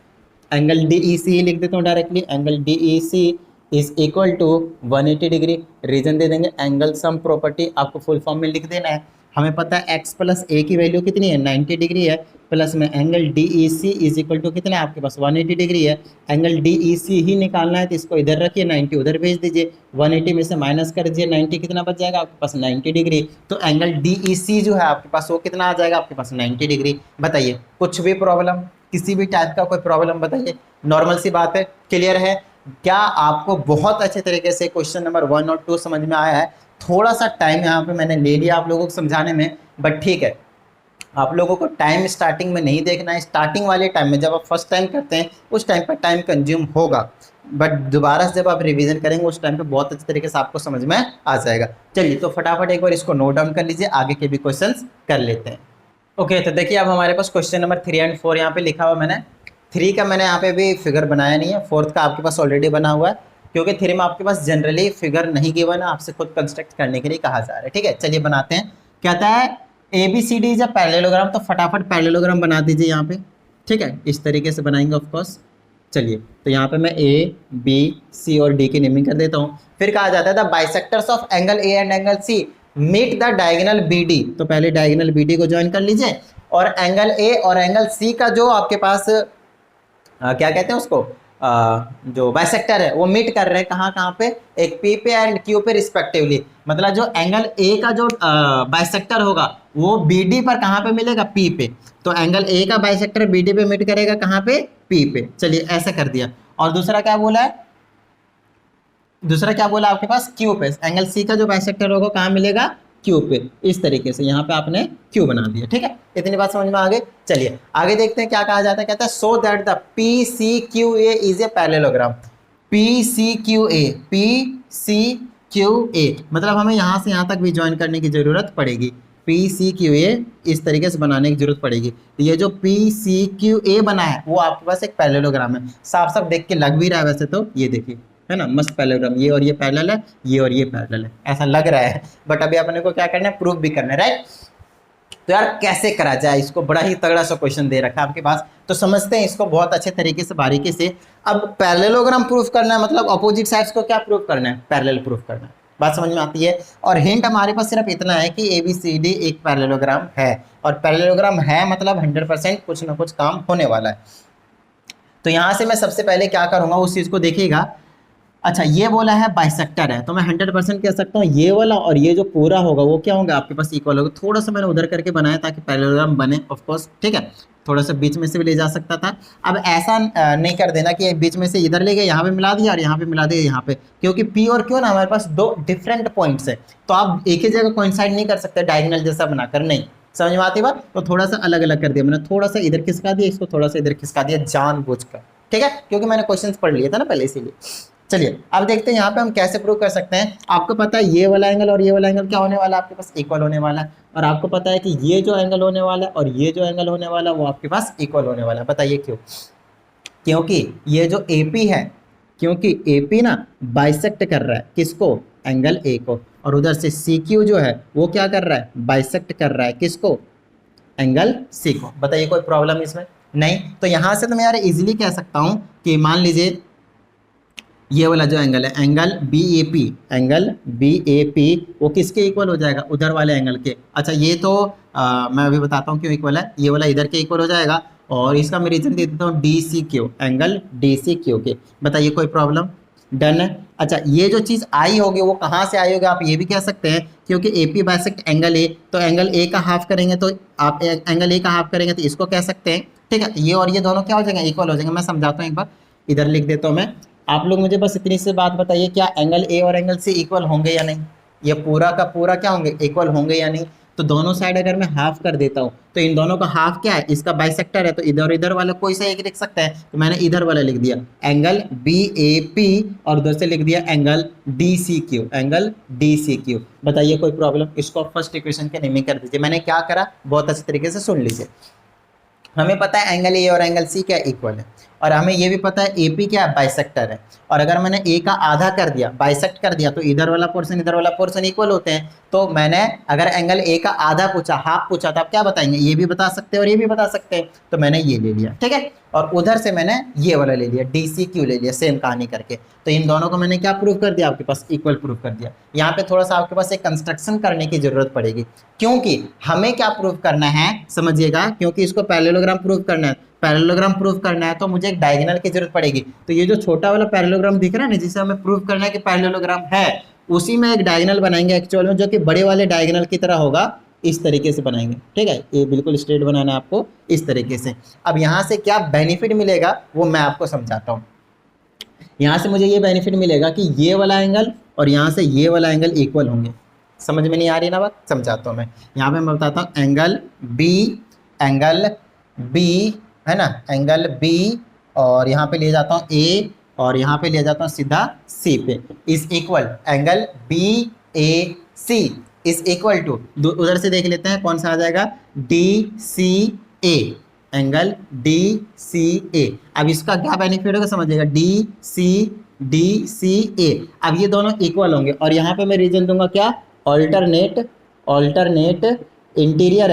angle DEC लिख देता हूँ directly, angle DEC is equal to 180 degree. Reason दे देंगे एंगल सम प्रॉपर्टी, आपको फुल फॉर्म में लिख देना है। हमें पता है x प्लस ए की वैल्यू कितनी है, 90 डिग्री है, प्लस में angle DEC is equal to कितना है आपके पास 180 डिग्री है। एंगल DEC ही निकालना है तो इसको इधर रखिए, 90 उधर भेज दीजिए, 180 में से माइनस कर दीजिए, 90 कितना बच जाएगा आपके पास 90 डिग्री। तो एंगल DEC जो है आपके पास वो कितना आ जाएगा आपके पास 90 डिग्री। बताइए कुछ भी प्रॉब्लम, किसी भी टाइप का कोई प्रॉब्लम बताइए, नॉर्मल सी बात है, क्लियर है। क्या आपको बहुत अच्छे तरीके से क्वेश्चन नंबर 1 और 2 समझ में आया है। थोड़ा सा टाइम यहाँ पे मैंने ले लिया आप लोगों को समझाने में, बट ठीक है, आप लोगों को टाइम स्टार्टिंग में नहीं देखना है। स्टार्टिंग वाले टाइम में जब आप फर्स्ट टाइम करते हैं उस टाइम पर टाइम कंज्यूम होगा, बट दोबारा से जब आप रिवीजन करेंगे उस टाइम पे बहुत अच्छे तरीके से आपको समझ में आ जाएगा। चलिए तो फटाफट एक बार इसको नोट डाउन कर लीजिए, आगे के भी क्वेश्चन कर लेते हैं। ओके, तो देखिए अब हमारे पास क्वेश्चन नंबर 3 एंड 4 यहाँ पे लिखा हुआ, मैंने 3 का मैंने यहाँ पे भी फिगर बनाया नहीं है, 4th का आपके पास ऑलरेडी बना हुआ है, क्योंकि 3 में आपके पास जनरली फिगर नहीं गिवन है, आपसे खुद कंस्ट्रक्ट करने के लिए कहा जा रहा है, ठीक है। चलिए बनाते हैं। कहता है ABCD जब पैरेललोग्राम, तो फटाफट पैरेललोग्राम बना दीजिए यहाँ पे, ठीक है, इस तरीके से बनाएंगे ऑफ कोर्स। चलिए तो यहाँ पे मैं A, B, C और D की नेमिंग कर देता हूँ। फिर कहा जाता है the bisectors of angle A and angle C meet the diagonal BD, तो पहले डायगोनल BD को ज्वाइन कर लीजिए, और एंगल A और एंगल C का जो आपके पास क्या कहते हैं उसको, जो बाइसेक्टर है वो मीट कर रहे हैं कहाँ कहाँ पे, एक पी पे एंड क्यू पे रिस्पेक्टिवली। मतलब जो एंगल ए का जो बाइसेक्टर होगा वो बी डी पर कहाँ पे मिलेगा, पी पे। तो एंगल ए का बाइसेक्टर बी डी पे मीट करेगा कहाँ पे, पी पे। चलिए ऐसा कर दिया। और दूसरा क्या बोला है, दूसरा क्या बोला आपके पास, क्यू पे। एंगल सी का जो बाइसेक्टर होगा कहाँ मिलेगा, क्यू पे। इस तरीके से यहाँ पे आपने क्यू बना दिया। ठीक है, इतनी बात समझ में आ गई। चलिए आगे देखते हैं क्या कहा जाता है। कहता है so that the P C Q A is a parallelogram. P C Q A, P C Q A, मतलब हमें यहाँ से यहाँ तक भी ज्वाइन करने की जरूरत पड़ेगी। पी सी क्यू ए इस तरीके से बनाने की जरूरत पड़ेगी। तो ये जो पी सी क्यू ए बना है वो आपके पास एक पैरेललोग्राम है। साफ साफ देख के लग भी रहा है वैसे तो, ये देखिए है ना, मस्त पैरेललोग्राम, ये और ये पैरेलल है, ये और ये पैरेलल है, ऐसा लग रहा है। बट अभी अपने को क्या करना है, प्रूफ भी करना है, राइट। तो यार कैसे करा जाए इसको, बड़ा ही तगड़ा सा क्वेश्चन दे रखा है आपके पास, तो समझते हैं इसको बहुत अच्छे तरीके से बारीकी से। अब पैरेललोग्राम प्रूफ करना है, मतलब अपोजिट साइड्स को क्या प्रूफ करना है, पैरेलल प्रूफ करना है। बात समझ में आती है। और हिंट हमारे पास सिर्फ इतना है कि ABCD एक पैरेललोग्राम है, और पैरेललोग्राम है मतलब 100% कुछ ना कुछ काम होने वाला है। तो यहाँ से मैं सबसे पहले क्या करूँगा उस चीज़ को देखिएगा। अच्छा ये बोला है बाइसेक्टर है, तो मैं 100% कह सकता हूँ ये वाला और ये जो पूरा होगा वो क्या होगा आपके पास, इक्वल होगा। थोड़ा सा मैंने उधर करके बनाया ताकि पैरेललोग्राम बने, ऑफ कोर्स, ठीक है। थोड़ा सा बीच में से भी ले जा सकता था। अब ऐसा नहीं कर देना कि बीच में से इधर ले गए, यहाँ पे मिला दिया और यहाँ पे मिला दिया यहाँ पे, क्योंकि पी और क्यू ना हमारे पास दो डिफरेंट पॉइंट्स है, तो आप एक ही जगह कोइंसाइड नहीं कर सकते डायगोनल जैसा बनाकर, नहीं। समझ में आती बात। तो थोड़ा सा अलग अलग कर दिया मैंने, थोड़ा सा इधर खिसका दिया, इसको थोड़ा सा इधर खिसका दिया जानबूझकर, ठीक है, क्योंकि मैंने क्वेश्चन पढ़ लिया था ना पहले, इसीलिए। चलिए अब देखते हैं यहाँ पे हम कैसे प्रूव कर सकते हैं। आपको पता है ये वाला एंगल और ये वाला एंगल क्या होने वाला है आपके पास, इक्वल होने वाला है। और आपको पता है कि ये जो एंगल होने वाला है और ये जो एंगल होने वाला है वो आपके पास इक्वल होने वाला है। बताइए क्यों, क्योंकि ये जो AP है, क्योंकि AP ना बाइसेक्ट कर रहा है किसको, एंगल A को, और उधर से CQ जो है वो क्या कर रहा है, बाइसेक्ट कर रहा है किसको, एंगल C को। बताइए कोई प्रॉब्लम इसमें, नहीं। तो यहाँ से तो मैं यार इजीली कह सकता हूँ कि मान लीजिए ये वाला जो एंगल है, एंगल BAP, एंगल BAP वो किसके इक्वल हो जाएगा, उधर वाले एंगल के। अच्छा ये तो मैं अभी बताता हूँ क्यों इक्वल है, ये वाला इधर के इक्वल हो जाएगा, और इसका मैं रीजन दे देता हूँ DCQ, एंगल DCQ के। बताइए कोई प्रॉब्लम, डन है। अच्छा ये जो चीज़ आई होगी वो कहाँ से आई होगी, आप ये भी कह सकते हैं क्योंकि AP बाइसेक्ट एंगल A, तो एंगल A का हाफ करेंगे तो आप एंगल A का हाफ करेंगे तो इसको कह सकते हैं, ठीक है। ये और ये दोनों क्या हो जाएंगे, इक्वल हो जाएंगे। मैं समझाता हूँ एक बार, इधर लिख देता हूँ मैं, आप लोग मुझे बस इतनी सी बात बताइए, क्या एंगल A और एंगल C इक्वल होंगे या नहीं, ये पूरा का पूरा क्या होंगे, इक्वल होंगे या नहीं। तो दोनों साइड अगर मैं हाफ कर देता हूँ तो इन दोनों का हाफ क्या है, इसका बाइसेक्टर है, तो इधर इधर वाला कोई सा एक लिख सकता है, तो मैंने इधर वाला लिख दिया एंगल BAP और उधर से लिख दिया एंगल DCQ, एंगल DCQ। बताइए कोई प्रॉब्लम, इसको फर्स्ट इक्वेशन के नेमिंग कर दीजिए। मैंने क्या करा बहुत अच्छे तरीके से सुन लीजिए। हमें पता है एंगल A और एंगल C क्या इक्वल है, और हमें ये भी पता है AP क्या बाइसेक्टर है, और अगर मैंने A का आधा कर दिया, बाइसेक्ट कर दिया, तो इधर वाला पोर्शन इधर वाला पोर्शन इक्वल होते हैं। तो मैंने अगर एंगल A का आधा पूछा, हाफ पूछा, तो आप क्या बताएंगे, ये भी बता सकते हैं और ये भी बता सकते हैं, तो मैंने ये ले लिया, ठीक है। और उधर से मैंने ये वाला ले लिया, DCQ ले लिया, सेम कहानी करके। तो इन दोनों को मैंने क्या प्रूव कर दिया, आपके पास इक्वल प्रूव कर दिया। यहाँ पे थोड़ा सा आपके पास एक कंस्ट्रक्शन करने की जरूरत पड़ेगी, क्योंकि हमें क्या प्रूव करना है समझिएगा, क्योंकि इसको पैरेललोग्राम प्रूव करना है। पैरेललोग्राम प्रूव करना है तो मुझे एक डायगोनल की जरूरत पड़ेगी। तो ये जो छोटा वाला पैरेललोग्राम दिख रहा है ना, जिसे हमें प्रूव करना है कि पैरेललोग्राम है, उसी में एक डायगोनल बनाएंगे एक्चुअल में, जो कि बड़े वाले डायगोनल की तरह होगा। इस तरीके से बनाएंगे, ठीक है, ये बिल्कुल स्ट्रेट बनाना है आपको इस तरीके से। अब यहाँ से क्या बेनिफिट मिलेगा वो मैं आपको समझाता हूँ। यहाँ से मुझे ये बेनिफिट मिलेगा कि ये वाला एंगल और यहाँ से ये वाला एंगल इक्वल होंगे। समझ में नहीं आ रही ना बात, समझाता हूँ मैं। यहाँ पे मैं बताता हूँ एंगल बी है ना, एंगल B, और यहाँ पे ले जाता हूँ A, और यहाँ पे ले जाता हूँ सीधा C पे, is equal angle BAC is equal to, उधर से देख लेते हैं कौन सा आ जाएगा, DCA, एंगल DCA। अब इसका क्या बेनिफिट होगा समझिएगा, DCA। अब ये दोनों इक्वल होंगे, और यहाँ पे मैं रीजन दूंगा क्या, alternate interior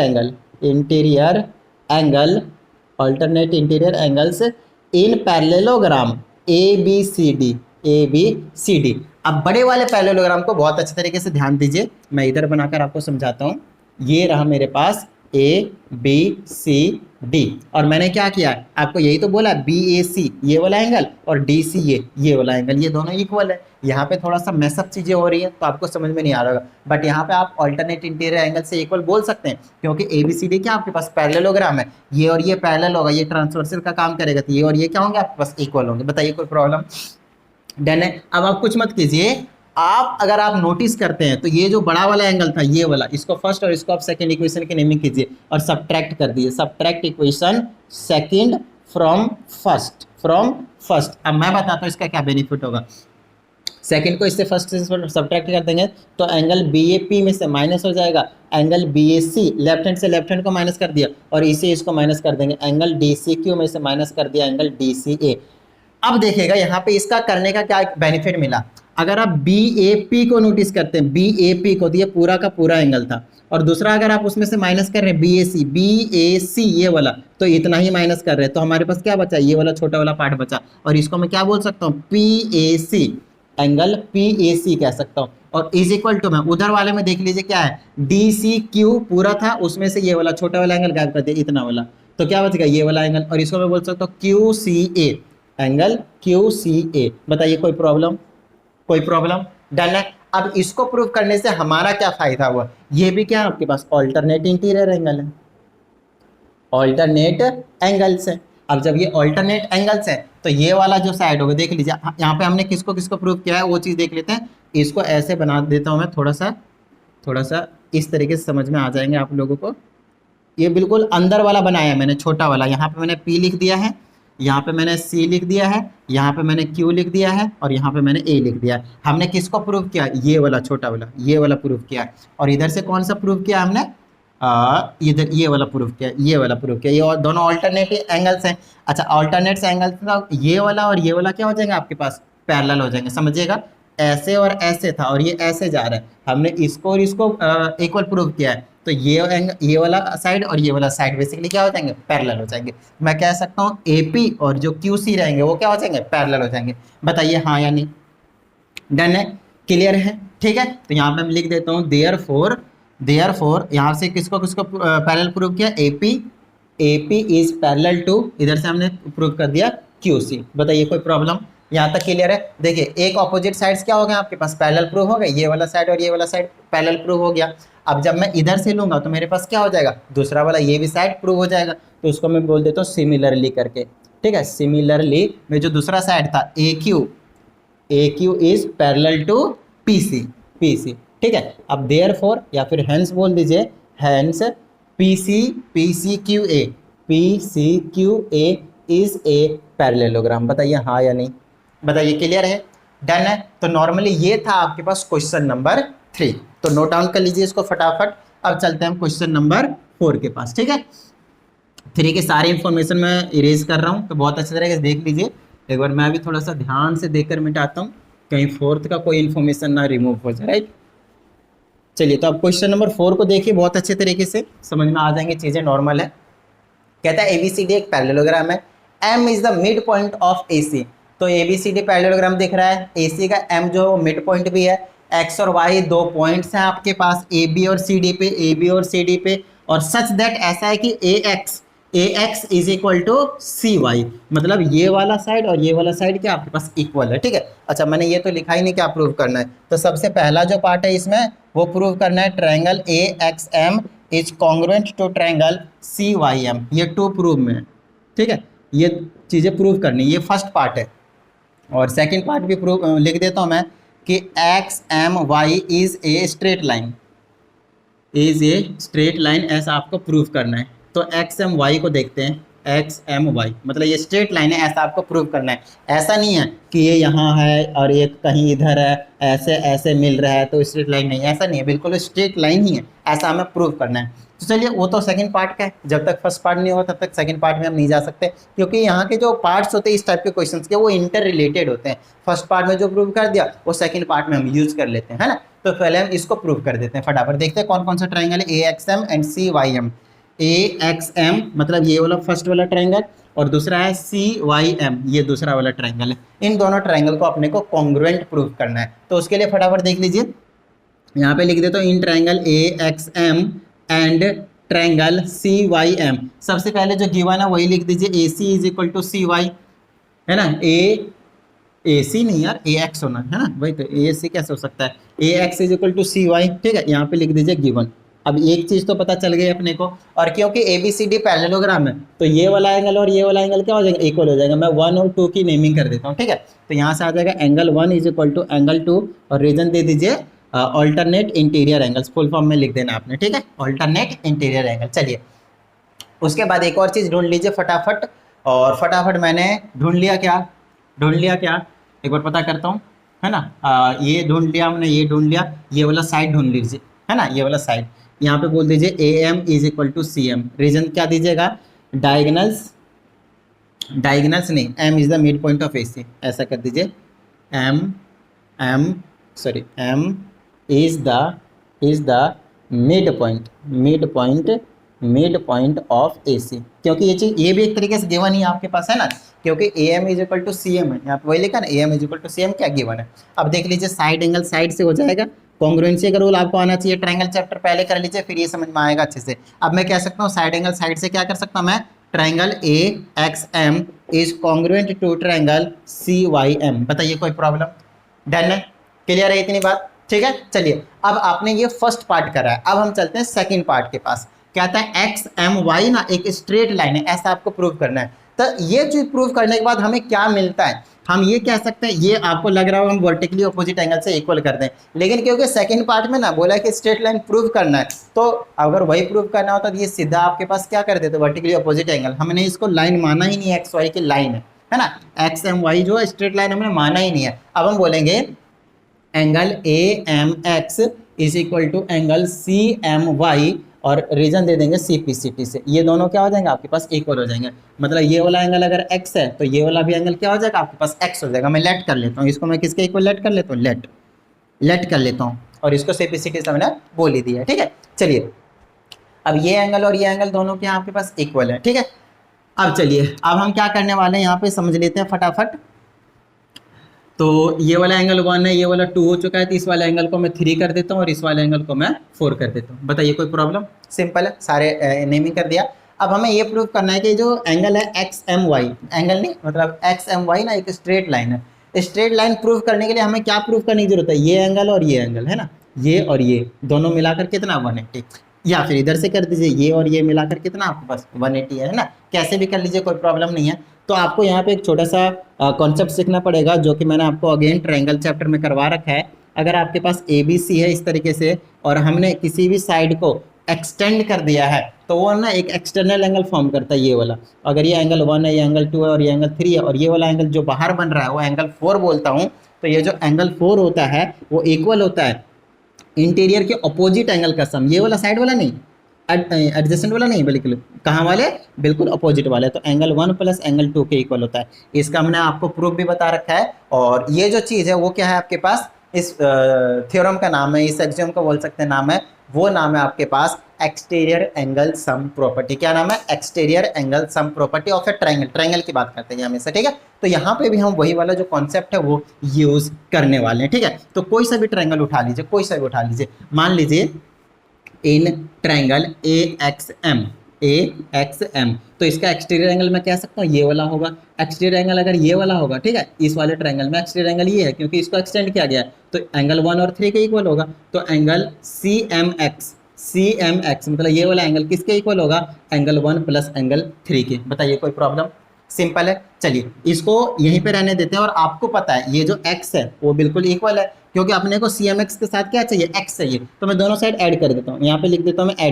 angles in parallelogram ABCD। अब बड़े वाले पैरेललोग्राम को बहुत अच्छे तरीके से ध्यान दीजिए, मैं इधर बनाकर आपको समझाता हूँ। ये रहा मेरे पास ए बी सी डी, और मैंने क्या किया है आपको यही तो बोला बी ए सी ये वाला एंगल और डी सी ये वाला एंगल, ये दोनों इक्वल है। यहाँ पे थोड़ा सा मैसअप चीजें हो रही है तो आपको समझ में नहीं आ रहा होगा, बट यहाँ पे आप ऑल्टरनेट इंटीरियर एंगल से इक्वल बोल सकते हैं, क्योंकि ए बी सी डी क्या आपके पास पैरेललोग्राम है, ये और ये पैरेलल होगा, ये ट्रांसवर्सल का काम करेगा, तो ये और ये क्या होंगे आपके पास इक्वल होंगे। बताइए कोई प्रॉब्लम? डन है। अब आप कुछ मत कीजिए, आप अगर आप नोटिस करते हैं तो ये जो बड़ा वाला एंगल था ये वाला, इसको फर्स्ट और इसको आप सेकंड इक्वेशन की नेमिंग कीजिए और सब्ट्रैक्ट कर दीजिए। Subtract equation second from first. अब मैं बताता हूँ इसका क्या बेनिफिट होगा। सेकंड को इससे फर्स्ट से सब्ट्रैक्ट कर देंगे तो एंगल बी ए पी में से माइनस हो जाएगा, एंगल बी ए सी लेफ्ट हैंड से लेफ्ट हैंड को माइनस कर दिया और इसे इसको माइनस कर देंगे, एंगल डी सी क्यू में से माइनस कर दिया एंगल डी सी ए। अब देखिएगा यहाँ पे इसका करने का क्या बेनिफिट मिला। अगर आप बी ए पी को नोटिस करते हैं, बी ए पी को, तो ये पूरा का पूरा एंगल था, और दूसरा अगर आप उसमें से माइनस कर रहे हैं बी ए सी ये वाला, तो इतना ही माइनस कर रहे हैं, तो हमारे पास क्या बचा, ये वाला छोटा वाला पार्ट बचा, और इसको मैं क्या बोल सकता हूँ, P A C, angle P A C कह सकता हूँ। और इज इक्वल टू, मैं उधर वाले में देख लीजिए क्या है, डी सी क्यू पूरा था, उसमें से ये वाला छोटा वाला एंगल गायब कर दिया, इतना वाला, तो क्या बचेगा ये वाला एंगल, और इसको मैं बोल सकता हूँ क्यू सी ए, एंगल क्यू सी ए। बताइए कोई प्रॉब्लम? कोई प्रॉब्लम? डन है। अब इसको प्रूव करने से हमारा क्या फायदा हुआ, ये भी क्या आपके पास ऑल्टरनेट इंटीरियर एंगल है, ऑल्टरनेट एंगल्स है। अब जब ये ऑल्टरनेट एंगल्स है तो ये वाला जो साइड होगा, देख लीजिए यहाँ पे हमने किसको किसको प्रूव किया है वो चीज़ देख लेते हैं। इसको ऐसे बना देता हूँ मैं, थोड़ा सा इस तरीके से समझ में आ जाएंगे आप लोगों को। ये बिल्कुल अंदर वाला बनाया है मैंने, छोटा वाला, यहाँ पे मैंने P लिख दिया है, यहाँ पे मैंने C लिख दिया है, यहाँ पे मैंने Q लिख दिया है, और यहाँ पे मैंने A लिख दिया है। हमने किसको प्रूव किया, ये वाला छोटा वाला, ये वाला प्रूव किया है। और इधर से कौन सा प्रूव किया हमने, इधर ये वाला प्रूव किया, ये वाला प्रूव किया। ये दोनों ऑल्टरनेटिव एंगल्स हैं। अच्छा, ऑल्टरनेट एंगल्स का ये वाला और ये वाला क्या हो जाएगा आपके पास, पैरेलल हो जाएंगे। समझिएगा, ऐसे और ऐसे था और ये ऐसे जा रहा है, हमने इसको और इसको इक्वल प्रूव किया है, तो ये वाला साइड और ये वाला साइड बेसिकली क्या हो जाएंगे, पैरेलल हो जाएंगे। मैं कह सकता हूँ AP और जो QC रहेंगे वो क्या हो जाएंगे, पैरेलल हो जाएंगे। बताइए हाँ या नहीं? डन है, क्लियर है, ठीक है। तो यहाँ पे मैं लिख देता हूँ देयरफॉर यहाँ से किसको किसको पैरेलल प्रूव किया, AP इज पैरेलल टू, इधर से हमने प्रूव कर दिया QC। बताइए कोई प्रॉब्लम? यहाँ तक क्लियर है? देखिए, एक ऑपोजिट साइड्स क्या हो गए आपके पास, पैरेलल प्रूव हो गए, ये वाला साइड और ये वाला साइड पैरेलल प्रूव हो गया। अब जब मैं इधर से लूंगा तो मेरे पास क्या हो जाएगा, दूसरा वाला ये भी साइड प्रूव हो जाएगा, तो उसको मैं बोल देता हूँ सिमिलरली करके, ठीक है। सिमिलरली में जो दूसरा साइड था AQ is parallel to PC, ठीक है। अब देयरफॉर या फिर हेंस बोल दीजिए, hence PCQA is a parallelogram. बताइए हाँ या नहीं? बताइए क्लियर है? डन है। तो नॉर्मली ये था आपके पास क्वेश्चन नंबर 3, तो नोट डाउन कर लीजिए इसको फटाफट। अब चलते हैं हम क्वेश्चन नंबर 4 के पास, ठीक है। 3 के सारी इंफॉर्मेशन मैं इरेज कर रहा हूँ, तो बहुत अच्छी तरह से देख लीजिए। एक बार मैं भी थोड़ा सा ध्यान से देखकर मिटाता हूँ, कहीं 4th का कोई इन्फॉर्मेशन ना रिमूव हो जाए, राइट। चलिए, तो अब क्वेश्चन नंबर 4 को देखिए, बहुत अच्छे तरीके से समझ में आ जाएंगे, चीज़ें नॉर्मल है। कहता है ABCD एक पैरेललोग्राम है, M is the mid point of AC। तो ABCD पैरेललोग्राम दिख रहा है, AC का M जो मिड पॉइंट भी है, X और Y 2 पॉइंट्स हैं आपके पास AB और CD पे, और सच दैट ऐसा है कि AX is equal to CY, मतलब ये वाला साइड और ये वाला साइड क्या आपके पास इक्वल है, ठीक है। अच्छा, मैंने ये तो लिखा ही नहीं क्या प्रूव करना है, तो सबसे पहला जो पार्ट है इसमें वो प्रूव करना है, triangle AXM is congruent to triangle CYM, ये 2 प्रूव में है, ठीक है। ये चीज़ें प्रूव करनी, ये फर्स्ट पार्ट है। और सेकंड पार्ट भी प्रूव लिख देता हूँ मैं कि XMY is a straight line, ऐसा आपको प्रूव करना है। तो XMY को देखते हैं, XMY मतलब ये स्ट्रेट लाइन है, ऐसा आपको प्रूव करना है। ऐसा नहीं है कि ये यहाँ है और ये कहीं इधर है, ऐसे ऐसे मिल रहा है तो स्ट्रेट लाइन नहीं, ऐसा नहीं है, बिल्कुल स्ट्रेट लाइन ही है, ऐसा हमें प्रूव करना है। तो चलिए, वो तो सेकंड पार्ट का है, जब तक फर्स्ट पार्ट नहीं होगा तब तक सेकंड पार्ट में हम नहीं जा सकते, क्योंकि यहाँ के जो पार्ट्स होते हैं इस टाइप के क्वेश्चंस के, वो इंटर रिलेटेड होते हैं। फर्स्ट पार्ट में जो प्रूव कर दिया वो सेकंड पार्ट में हम यूज कर लेते हैं, है ना। तो पहले हम इसको प्रूव कर देते हैं फटाफट, देखते हैं कौन कौन सा ट्रायंगल है AXM एंड CYM। AXM मतलब ये वाला फर्स्ट वाला ट्रायंगल, और दूसरा है CYM, ये दूसरा वाला ट्रायंगल है। इन दोनों ट्रायंगल को अपने को कॉन्ग्रुएंट प्रूव करना है, तो उसके लिए फटाफट देख लीजिए, यहाँ पे लिख देता हूँ in triangle AXM and triangle C Y M, सबसे पहले जो गिवन है वही लिख दीजिए, A C is equal to C Y, है ना, ए सी नहीं यार, ए एक्स होना है ना, वही तो, ए सी कैसे हो सकता है, A X is equal to C Y, ठीक है, यहाँ पे लिख दीजिए गिवन। अब एक चीज तो पता चल गई अपने को, और क्योंकि A B C D parallelogram है तो ये वाला एंगल और ये वाला एंगल क्या हो जाएगा, इक्वल हो जाएगा। मैं 1 और 2 की नेमिंग कर देता हूँ, ठीक है, तो यहाँ से आ जाएगा angle 1 is equal to angle 2, और रीजन दे दीजिए alternate interior angles, full form में लिख देना आपने, ठीक है, ऑल्टरनेट इंटीरियर एंगल। चलिए उसके बाद एक और चीज़ ढूंढ लीजिए फटाफट, और फटाफट मैंने ढूंढ लिया क्या, एक बार पता करता हूँ, है ना, ये ढूंढ लिया हमने, ये ढूंढ लिया, ये वाला साइड ढूंढ लीजिए, है ना, ये वाला साइड, यहाँ पे बोल दीजिए A M is equal to C M, reason क्या दीजिएगा, डायगनल्स नहीं, M is the mid point of A C, ऐसा कर दीजिए, M M is the mid point of A C, क्योंकि ये चीज, ये भी एक तरीके से गिवन ही आपके पास है ना, क्योंकि A M is equal to C M है, यहाँ पे वही लिखा ना, A M is equal to C M, क्या गिवन है। अब देख लीजिए साइड एंगल साइड से हो जाएगा, कॉन्ग्रुएंसी का रूल आपको आना चाहिए, ट्रायंगल चैप्टर पहले कर लीजिए, फिर ये समझ में आएगा अच्छे से। अब मैं कह सकता हूँ साइड एंगल साइड से क्या कर सकता हूँ मैं, triangle A X M is congruent to triangle C Y M, बताइए कोई प्रॉब्लम, डन है, क्लियर है इतनी बात, ठीक है। चलिए अब आपने ये फर्स्ट पार्ट करा है, अब हम चलते हैं सेकंड पार्ट के पास, कहता है एक्स एम वाई ना एक स्ट्रेट लाइन है, ऐसा आपको प्रूव करना है। तो ये चीज प्रूव करने के बाद हमें क्या मिलता है, हम ये कह सकते हैं, ये आपको लग रहा होगा हम वर्टिकली अपोजिट एंगल से इक्वल कर दें, लेकिन क्योंकि सेकंड पार्ट में ना बोला कि स्ट्रेट लाइन प्रूव करना है, तो अगर वही प्रूव करना होता तो ये सीधा आपके पास क्या कर देते, वर्टिकली अपोजिट एंगल, हमने इसको लाइन माना ही नहीं है, एक्स वाई की लाइन है ना, एक्स एम वाई जो स्ट्रेट लाइन हमने माना ही नहीं है। अब हम बोलेंगे angle A M X is equal to angle C M Y, और रीजन दे देंगे सी पी सी टी से, ये दोनों क्या हो जाएंगे आपके पास, इक्वल हो जाएंगे, मतलब ये वाला एंगल अगर x है तो ये वाला भी एंगल क्या हो जाएगा आपके पास, x हो जाएगा। मैं लेट कर लेता हूँ इसको, मैं किसके इक्वल लेट कर लेता हूँ, लेट कर लेता हूँ, और इसको सी पी सी टी से मैंने बोल ही दिया है, ठीक है। चलिए अब ये एंगल और ये एंगल दोनों के आपके पास इक्वल है, ठीक है। अब चलिए अब हम क्या करने वाले हैं यहाँ पे समझ लेते हैं फटाफट। तो ये वाला एंगल 1 है, ये वाला 2 हो चुका है, तो इस वाले एंगल को मैं 3 कर देता हूँ और इस वाले एंगल को मैं 4 कर देता हूँ, बताइए कोई प्रॉब्लम, सिंपल है, सारे नेमिंग कर दिया। अब हमें ये प्रूव करना है कि जो एंगल है एक्स एम वाई, एंगल नहीं मतलब एक्स एम वाई ना एक स्ट्रेट लाइन है, स्ट्रेट लाइन प्रूव करने के लिए हमें क्या प्रूव करने की जरूरत है, ये एंगल और ये एंगल, है ना, ये और ये दोनों मिलाकर कितना 180, या फिर इधर से कर दीजिए, ये और ये मिलाकर कितना आपके पास 180 है ना, कैसे भी कर लीजिए कोई प्रॉब्लम नहीं है। तो आपको यहाँ पे एक छोटा सा कॉन्सेप्ट सीखना पड़ेगा, जो कि मैंने आपको अगेन ट्रायंगल चैप्टर में करवा रखा है। अगर आपके पास ए बी सी है इस तरीके से, और हमने किसी भी साइड को एक्सटेंड कर दिया है, तो वो ना एक एक्सटर्नल एंगल फॉर्म करता है, ये वाला, अगर ये एंगल 1 है, ये एंगल 2 है, और ये एंगल 3 है, और ये वाला एंगल जो बाहर बन रहा है वो एंगल 4 बोलता हूँ, तो ये जो एंगल 4 होता है वो इक्वल होता है इंटीरियर के अपोजिट एंगल का सम, ये वाला साइड वाला नहीं, एडजेसेंट वाला नहीं, बिल्कुल कहाँ वाले, बिल्कुल अपोजिट वाले, तो एंगल 1 प्लस एंगल 2 के इक्वल होता है। इसका हमने आपको प्रूफ भी बता रखा है, और ये जो चीज़ है वो क्या है आपके पास, इस थ्योरम का नाम है, इस एक्सियम का बोल सकते हैं नाम है, वो नाम है आपके पास एक्सटीरियर एंगल सम प्रॉपर्टी। क्या नाम है, exterior angle sum property of A triangle, triangle की बात करते हैं हमेशा, ठीक है। तो यहाँ पे भी हम वही वाला जो कॉन्सेप्ट है वो यूज करने वाले हैं, ठीक है। तो कोई सा भी ट्रायंगल उठा लीजिए, कोई सा भी उठा लीजिए, मान लीजिए in triangle A X M, तो इसका एक्सटीरियर एंगल मैं कह सकता हूँ ये वाला होगा, एक्सटीरियर एंगल अगर ये वाला होगा, ठीक है, इस वाले ट्रायंगल में एक्सटीरियर एंगल ये है क्योंकि इसको एक्सटेंड किया गया है, तो एंगल 1 और 3 के इक्वल होगा, तो एंगल सी एम एक्स मतलब ये वाला एंगल किसके इक्वल होगा, एंगल 1 प्लस एंगल 3 के, बताइए कोई प्रॉब्लम, सिंपल है। चलिए इसको यहीं पे रहने देते हैं, और आपको पता है ये जो x है वो बिल्कुल इक्वल है, क्योंकि अपने को सी एम एक्स के साथ क्या चाहिए, x चाहिए, तो मैं दोनों साइड ऐड कर देता हूँ, यहाँ पे लिख देता हूँ मैं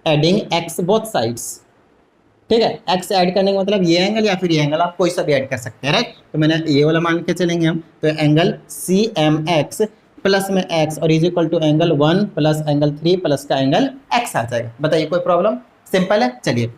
एडिंग x बोथ साइड्स, ठीक है। x ऐड करने का मतलब ये एंगल या फिर ये एंगल, आप कोई सा भी ऐड कर सकते हैं, राइट। तो मैंने ये वाला मान के चलेंगे हम, तो angle C M X plus में x और is equal to angle 1 plus angle 3 plus का एंगल x आ जाएगा, बताइए कोई प्रॉब्लम, सिंपल है। चलिए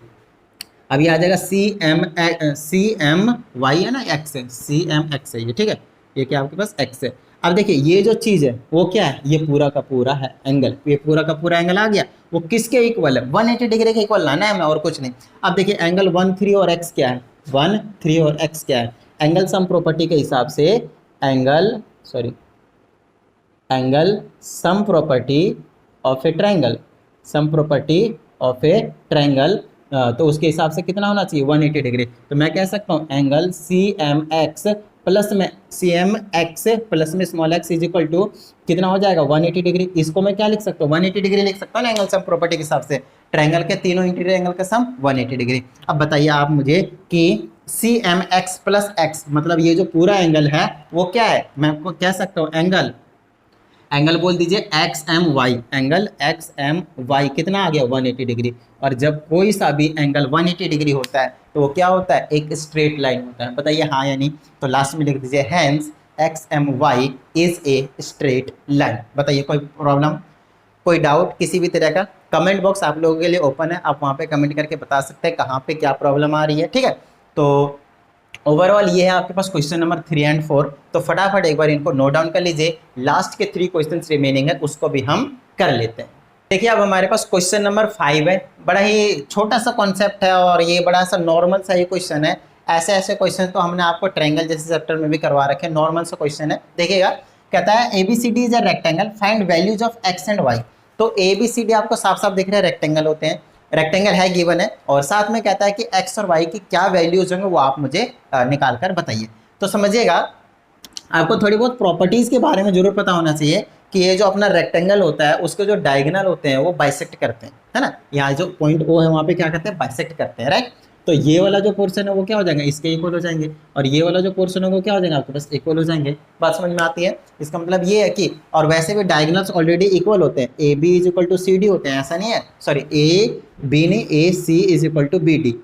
अभी आ जाएगा सी एम वाई है ना, एक्स है, सी एम एक्स है ये, ठीक है, ये क्या आपके पास x है। अब देखिए ये जो चीज़ है वो क्या है, ये पूरा का पूरा है एंगल, ये पूरा का पूरा एंगल आ गया, वो किसके इक्वल है, 180 डिग्री के इक्वल लाना है हमें, और कुछ नहीं। अब देखिए एंगल 1 3 और x क्या है, 1 3 और x क्या है, एंगल सम प्रॉपर्टी के हिसाब से angle sum property of A triangle, sum property of A triangle, तो उसके हिसाब से कितना होना चाहिए 180 डिग्री। तो मैं कह सकता हूँ angle C M X plus में small X is equal to कितना हो जाएगा 180 डिग्री। इसको मैं क्या लिख सकता हूँ 180 डिग्री लिख सकता हूँ ना एंगल सम प्रॉपर्टी के हिसाब से, ट्रायंगल के तीनों इंटीरियर एंगल का सम 180 डिग्री। अब बताइए आप मुझे कि C M X plus X मतलब ये जो पूरा एंगल है वो क्या है, मैं आपको कह सकता हूँ एंगल बोल दीजिए X M Y, angle X M Y कितना आ गया 180 डिग्री। और जब कोई सा भी एंगल 180 डिग्री होता है तो वो क्या होता है, एक स्ट्रेट लाइन होता है। बताइए हाँ या नहीं। तो लास्ट में लिख दीजिए hence X M Y is a straight line. बताइए कोई प्रॉब्लम, कोई डाउट किसी भी तरह का? कमेंट बॉक्स आप लोगों के लिए ओपन है, आप वहाँ पे कमेंट करके बता सकते हैं कहाँ पे क्या प्रॉब्लम आ रही है, ठीक है। तो ओवरऑल ये है आपके पास क्वेश्चन नंबर 3 एंड 4। तो फटाफट एक बार इनको नोट डाउन कर लीजिए, लास्ट के 3 क्वेश्चन रिमेनिंग है उसको भी हम कर लेते हैं। देखिए अब हमारे पास क्वेश्चन नंबर 5 है, बड़ा ही छोटा सा कॉन्सेप्ट है और ये बड़ा सा नॉर्मल सा ये क्वेश्चन है। ऐसे क्वेश्चन तो हमने आपको ट्रायंगल जैसे चैप्टर में भी करवा रखे हैं, नॉर्मल सा क्वेश्चन है। देखिएगा कहता है ABCD is a rectangle, find values of X and Y. तो एबीसीडी आपको साफ साफ दिख रहा है रेक्टेंगल होते हैं, रेक्टेंगल है गिवन है, और साथ में कहता है कि एक्स और वाई की क्या वैल्यूज होंगे वो आप मुझे निकाल कर बताइए। तो समझिएगा आपको थोड़ी बहुत प्रॉपर्टीज के बारे में जरूर पता होना चाहिए कि ये जो अपना रेक्टेंगल होता है उसके जो डायगोनल होते हैं वो बाइसेक्ट करते हैं, है ना। यहाँ जो पॉइंट ओ है वहाँ पे क्या करते हैं, बाइसेक्ट करते हैं, राइट। तो ये वाला जो पोर्शन है वो क्या हो जाएगा, इसके इक्वल हो जाएंगे, और ये वाला जो पोर्शन है वो क्या हो जाएगा आपके पास, इक्वल हो जाएंगे। बात समझ में आती है? इसका मतलब ये है कि, और वैसे भी डायगोनल्स ऑलरेडी इक्वल होते हैं, A B is equal to C D होते हैं, ऐसा नहीं है, सॉरी ए बी नहीं, A C is equal to B D.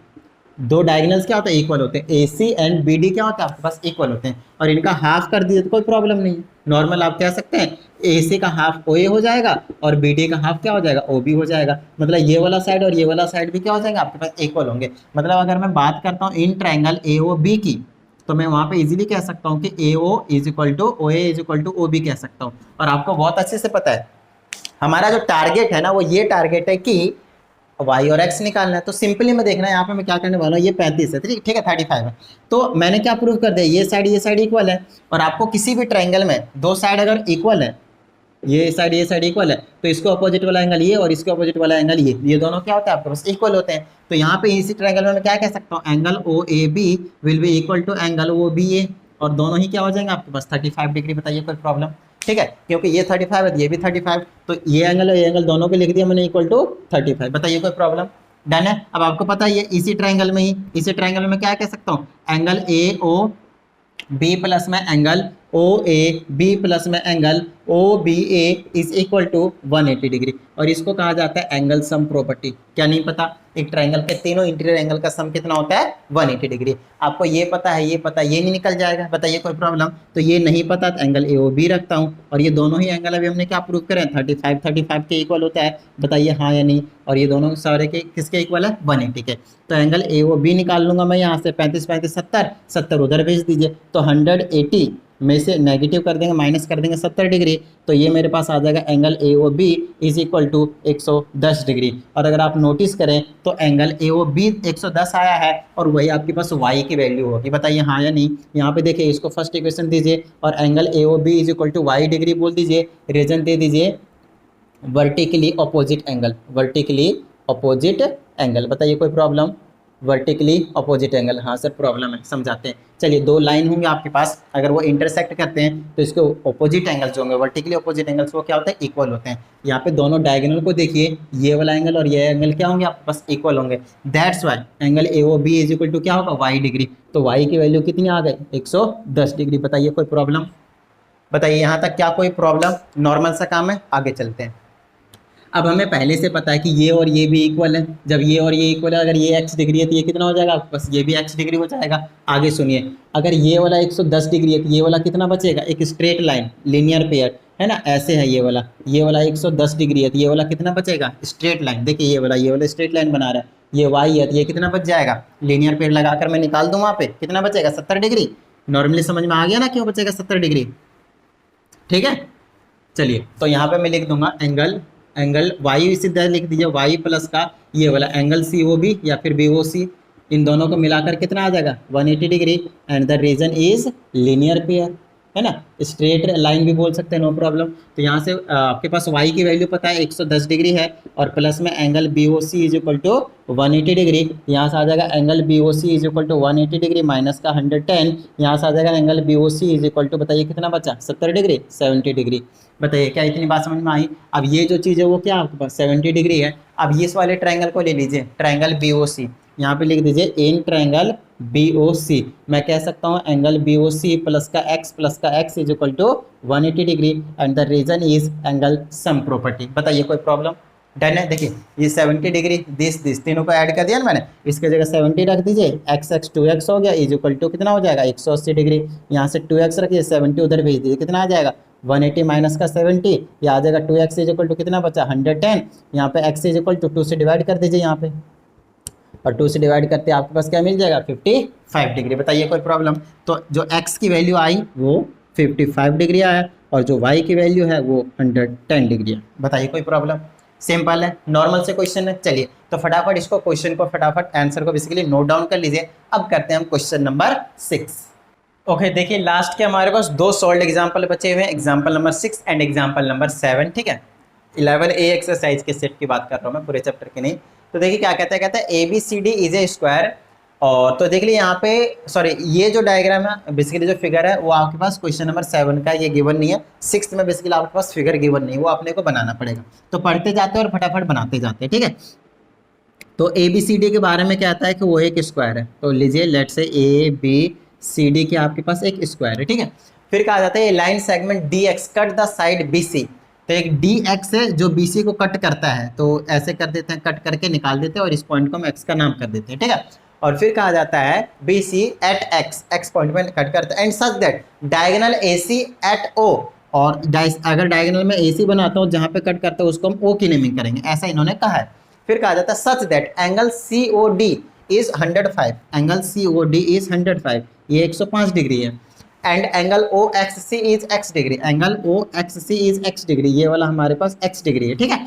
दो डायगोनल्स क्या होते हैं, इक्वल होते हैं, A C and B D क्या होता है आपके पास, इक्वल होते हैं। और इनका हाफ कर दिए तो कोई प्रॉब्लम नहीं, नॉर्मल आप कह सकते हैं ए सी का हाफ ओ ए हो जाएगा और बी डी का हाफ क्या हो जाएगा, ओ बी हो जाएगा। मतलब ये वाला साइड और ये वाला साइड भी क्या हो जाएगा आपके पास, इक्वल होंगे। मतलब अगर मैं बात करता हूँ in triangle A O B की, तो मैं वहाँ पे इजीली कह सकता हूँ कि A O is equal to O A is equal to O B कह सकता हूँ। और आपको बहुत अच्छे से पता है हमारा जो टारगेट है ना वो ये टारगेट है कि y और x निकालना है। तो सिंपली मैं देखना है यहाँ पे मैं क्या करने वाला हूँ, ये 35 है, ठीक है 35 है। तो मैंने क्या प्रूव कर दिया, ये साइड इक्वल है। और आपको किसी भी ट्रायंगल में दो साइड अगर इक्वल है, ये साइड इक्वल है, तो इसको अपोजिट वाला एंगल ये और इसको अपोजिट वाला एंगल ये दोनों क्या होता है आपके पास, इक्वल होते हैं। तो यहाँ पे इसी ट्रायंगल में मैं क्या कह सकता हूँ, angle O A B will be equal to angle O B A, और दोनों ही क्या हो जाएंगे आपके पास 35 डिग्री। बताइए कोई प्रॉब्लम? ठीक है, क्योंकि ये 35 है ये भी 35, तो ये एंगल और ये एंगल दोनों को लिख दिया मैंने इक्वल टू 35। बताइए कोई प्रॉब्लम? डन है। अब आपको पता है इसी ट्रायंगल में क्या कह सकता हूँ, angle A O B plus में angle O A B plus में angle O B A is equal to 180 degree, और इसको कहा जाता है एंगल सम प्रॉपर्टी। क्या नहीं पता, एक ट्रायंगल के तीनों इंटीरियर एंगल का सम कितना होता है 180 डिग्री। आपको ये पता है, ये नहीं निकल जाएगा। बताइए कोई प्रॉब्लम? तो ये नहीं पता तो एंगल ए ओ बी रखता हूँ, और ये दोनों ही एंगल अभी हमने क्या प्रूव करें 35 के इक्वल होता है। बताइए हाँ या नहीं। और ये दोनों सारे के किसके इक्वल है, 180 के। तो एंगल ए ओ बी निकाल लूंगा मैं यहाँ से, 35 70 उधर भेज दीजिए, तो 180 में से नेगेटिव कर देंगे, माइनस कर देंगे 70 डिग्री, तो ये मेरे पास आ जाएगा angle A O B is equal to 110 degree. और अगर आप नोटिस करें तो एंगल ए ओ बी 110 आया है, और वही आपके पास वाई की वैल्यू होगी। बताइए हाँ या नहीं। यहाँ पे देखिए इसको फर्स्ट इक्वेशन दीजिए और angle A O B is equal to Y degree बोल दीजिए, रीजन दे दीजिए वर्टिकली अपोजिट एंगल। बताइए कोई प्रॉब्लम? वर्टिकली अपोजिट एंगल, हाँ सर प्रॉब्लम है, समझाते हैं। चलिए दो लाइन होंगे आपके पास, अगर वो इंटरसेक्ट करते हैं तो इसके अपोजिट एंगल्स जो होंगे, वर्टिकली अपोजिट एंगल्स, वो क्या होते हैं, इक्वल होते हैं। यहाँ पे दोनों डायगोनल को देखिए, ये वाला एंगल और ये एंगल क्या होंगे आपके पास, इक्वल होंगे। That's why angle A O B is equal to क्या होगा, वाई डिग्री। तो वाई की वैल्यू कितनी आ गई, 110 डिग्री। बताइए कोई प्रॉब्लम? बताइए यहाँ तक क्या कोई प्रॉब्लम? नॉर्मल सा काम है, आगे चलते हैं। अब हमें पहले से पता है कि ये और ये भी इक्वल है। जब ये और ये इक्वल है, अगर ये x डिग्री है तो ये कितना हो जाएगा आपके पास, ये भी x डिग्री हो जाएगा। आगे सुनिए, अगर ये वाला 110 डिग्री है तो ये वाला कितना बचेगा, एक स्ट्रेट लाइन लीनियर पेयर है ना, ऐसे है ये वाला 110 डिग्री है तो ये वाला कितना बचेगा, स्ट्रेट लाइन। देखिए ये वाला स्ट्रेट लाइन बना रहा है, ये y है तो ये कितना बच जाएगा, लीनियर पेयर लगाकर मैं निकाल दूँ वहाँ पे कितना बचेगा, 70 डिग्री। नॉर्मली समझ में आ गया ना क्यों बचेगा 70 डिग्री, ठीक है। चलिए तो यहाँ पे मैं लिख दूंगा एंगल वाई सीधा लिख दीजिए, वाई प्लस का ये वाला एंगल सी ओ बी या फिर बी ओ सी, इन दोनों को मिलाकर कितना आ जाएगा 180 degree, and the reason is linear pair, है ना, स्ट्रेट लाइन भी बोल सकते हैं, नो प्रॉब्लम। तो यहाँ से आपके पास y की वैल्यू पता है 110 डिग्री है, और प्लस में angle B O C is equal to 180 degree. यहाँ से आ जाएगा angle B O C is equal to 180 degree minus का 110, यहाँ से आ जाएगा angle B O C is equal to, बताइए कितना बचा, 70 डिग्री, 70 डिग्री। बताइए क्या इतनी बात समझ में आई। अब ये जो चीज़ है वो क्या आपके पास 70 डिग्री है। अब इस वाले ट्रायंगल को ले लीजिए, ट्रायंगल बी ओ सी, यहाँ पे लिख दीजिए इन ट्रायंगल बी ओ सी। मैं कह सकता हूँ angle B O C plus का X is equal to 180 degree and the reason is angle sum property. बताइए कोई प्रॉब्लम। डन है। देखिए ये 70 डिग्री दिस तीनों को ऐड कर दिया ना मैंने, इसकी जगह 70 रख दीजिए, एक्स एक्स 2x हो गया इज इक्वल टू कितना हो जाएगा 180 डिग्री। यहाँ से 2x रखिए, 70 उधर भेज दीजिए, कितना आ जाएगा 180 माइनस का 70, ये आ जाएगा 2x इज इक्वल टू कितना बचा 110, यहाँ पे x इज इक्वल टू 2 से डिवाइड कर दीजिए यहाँ पे, और 2 से डिवाइड करते आपके पास क्या मिल जाएगा 55 डिग्री। बताइए कोई प्रॉब्लम। तो जो x की वैल्यू आई वो 55 डिग्री आया, और जो y की वैल्यू है वो 110 डिग्री है। बताइए कोई प्रॉब्लम। सिंपल है, नॉर्मल से क्वेश्चन है। चलिए तो फटाफट इसको क्वेश्चन को फटाफट आंसर को बेसिकली नोट डाउन कर लीजिए। अब करते हैं हम क्वेश्चन नंबर 6। ओके देखिए लास्ट के हमारे पास 2 सॉल्व एग्जाम्पल बचे हुए हैं, example number 6 and example number 7। ठीक है, 11A एक्सरसाइज के सेट की बात कर रहा हूँ मैं, पूरे चैप्टर की नहीं। तो देखिए क्या कहता है, कहता है ABCD इज ए स्क्वायर। और तो देख लीजिए यहाँ पे, सॉरी ये जो डायग्राम है बेसिकली जो फिगर है वो आपके पास क्वेश्चन नंबर 7 का, ये गिवन नहीं है। 6th में बेसिकली आपके पास फिगर गिवन नहीं है, वो आपने को बनाना पड़ेगा। तो पढ़ते जाते हैं और फटाफट बनाते जाते हैं। ठीक है, तो ABCD के बारे में क्या आता है कि वो एक स्क्वायर है। तो लीजिए लेट से ABCD के आपके पास एक स्क्वायर है। ठीक है, फिर कहा जाता है line segment DX cut the side BC। तो एक DX है जो BC को कट करता है, तो ऐसे कर देते हैं, कट करके निकाल देते हैं और इस पॉइंट को हम X का नाम कर देते हैं। ठीक है, और फिर कहा जाता है BC एट X पॉइंट में कट करता है and such that diagonal AC at O। और अगर डायगोनल में AC बनाता हूँ जहाँ पे कट करता है उसको हम O की नेमिंग करेंगे, ऐसा इन्होंने कहा है। फिर कहा जाता है such that angle COD is 105, angle COD is 105, ये 105 डिग्री है। And angle OXC is x degree, angle OXC is x degree, ये वाला हमारे पास x डिग्री है। ठीक है,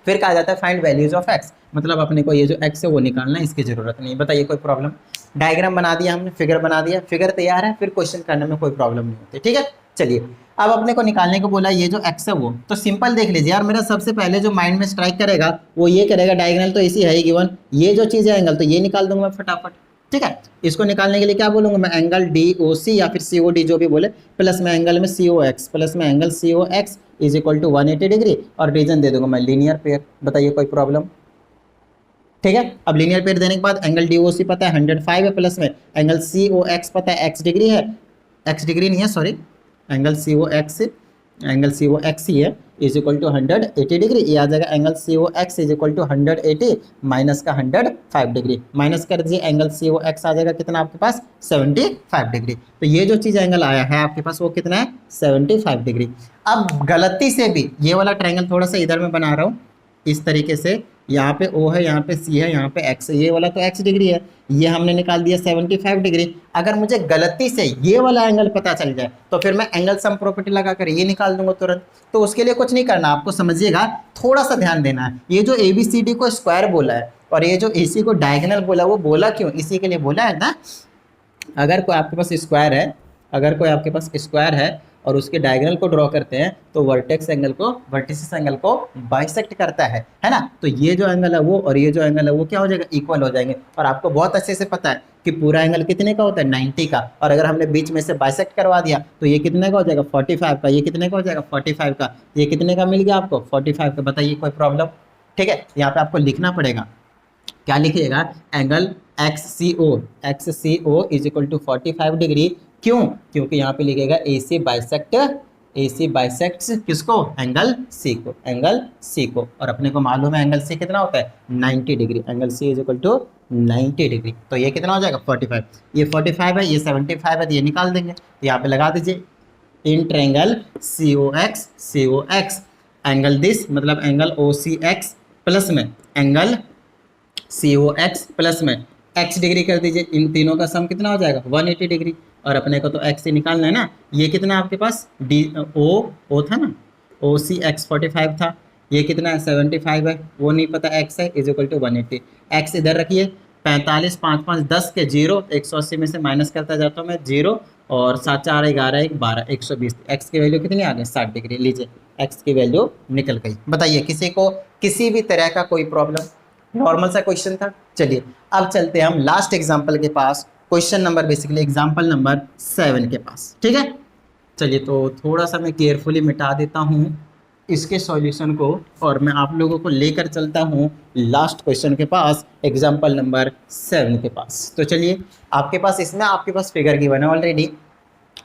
फिर कहा जाता है फाइंड वैल्यूज ऑफ x, मतलब अपने को ये जो x है वो निकालना है, इसकी जरूरत नहीं। बताइए कोई प्रॉब्लम। डायग्राम बना दिया हमने, फिगर बना दिया, फिगर तैयार है, फिर क्वेश्चन करने में कोई प्रॉब्लम नहीं होती। ठीक है, चलिए अब अपने को निकालने को बोला ये जो x है वो, तो सिंपल देख लीजिए यार, मेरा सबसे पहले जो माइंड में स्ट्राइक करेगा वो ये करेगा, डायगोनल तो इसी है ही गिवन, ये जो चीज़ है एंगल तो ये निकाल दूंगा मैं फटाफट। ठीक है, इसको निकालने के लिए क्या बोलूंगा मैं, एंगल DOC या फिर COD जो भी बोले, प्लस में एंगल में COX, प्लस में angle COX is equal to 180 degree, और रीजन दे दूंगा मैं लीनियर पेयर। बताइए कोई प्रॉब्लम। ठीक है, अब लीनियर पेयर देने के बाद एंगल DOC पता है 105 है, प्लस में एंगल COX पता है x डिग्री है, x डिग्री नहीं है सॉरी, एंगल COX ही है, इज इक्वल टू 180 डिग्री। ये आ जाएगा angle COX is equal to 180 minus का 105 डिग्री, माइनस कर दीजिए एंगल COX आ जाएगा कितना आपके पास 75 डिग्री। तो ये जो चीज़ एंगल आया है आपके पास वो कितना है 75 डिग्री। अब गलती से भी ये वाला ट्रायंगल थोड़ा सा इधर में बना रहा हूँ इस तरीके से, यहाँ पे O है, यहाँ पे C है, यहाँ पे X है, ये वाला तो X डिग्री है, ये हमने निकाल दिया 75 डिग्री। अगर मुझे गलती से ये वाला एंगल पता चल जाए तो फिर मैं एंगल सम प्रॉपर्टी लगा कर ये निकाल दूंगा तुरंत। तो उसके लिए कुछ नहीं करना, आपको समझिएगा, थोड़ा सा ध्यान देना है। ये जो ABCD को स्क्वायर बोला है और ये जो AC को डायगोनल बोला, वो बोला क्यों, इसी के लिए बोला है ना। अगर कोई आपके पास स्क्वायर है, अगर कोई आपके पास स्क्वायर है और उसके डायगोनल को ड्रॉ करते हैं तो वर्टेक्स एंगल को वर्टिसिस एंगल को बाइसेक्ट करता है ना। तो ये जो एंगल है वो और ये जो एंगल है वो क्या हो जाएगा, इक्वल हो जाएंगे। और आपको बहुत अच्छे से पता है कि पूरा एंगल कितने का होता है 90 का, और अगर हमने बीच में से बाइसेक्ट करवा दिया तो ये कितने का हो जाएगा 45 का, ये कितने का हो जाएगा 45 का, ये कितने का मिल गया आपको 45 का। बताइए कोई प्रॉब्लम। ठीक है, यहाँ पे आपको लिखना पड़ेगा, क्या लिखिएगा, angle XCO is equal to 45 degree. क्यों, क्योंकि यहाँ पे लिखेगा AC बाइसेक्ट्स किसको, एंगल C को, एंगल C को। और अपने को मालूम है एंगल C कितना होता है 90 degree, angle C is equal to 90 degree. तो ये कितना हो जाएगा 45, ये 45 है, ये 75 है, तो ये निकाल देंगे। तो यहाँ पे लगा दीजिए in triangle COX angle this, मतलब एंगल OCX प्लस में एंगल COX प्लस में x डिग्री कर दीजिए। इन तीनों का सम कितना हो जाएगा 180 डिग्री, और अपने को तो x से निकालना है ना। ये कितना आपके पास O था ना, OCX 45 था, ये कितना है 75 है, वो नहीं पता x है, इज इक्वल टू 180। x इधर रखिए, 45 5 5 10 के 0, 180 में से माइनस करता जाता हूँ मैं 0, और 7 4 11 1 12 120, एक्स की वैल्यू कितनी आ गई 60 डिग्री। लीजिए एक्स की वैल्यू निकल गई। बताइए किसी को किसी भी तरह का कोई प्रॉब्लम? नॉर्मल सा क्वेश्चन था। चलिए अब चलते हैं हम लास्ट एग्जाम्पल के पास, question number basically example number 7 के पास। ठीक है, चलिए तो थोड़ा सा मैं केयरफुली मिटा देता हूँ इसके सॉल्यूशन को और मैं आप लोगों को लेकर चलता हूँ लास्ट क्वेश्चन के पास, एग्जाम्पल नंबर 7 के पास। तो चलिए आपके पास इसमें आपके पास फिगर गिवन है ऑलरेडी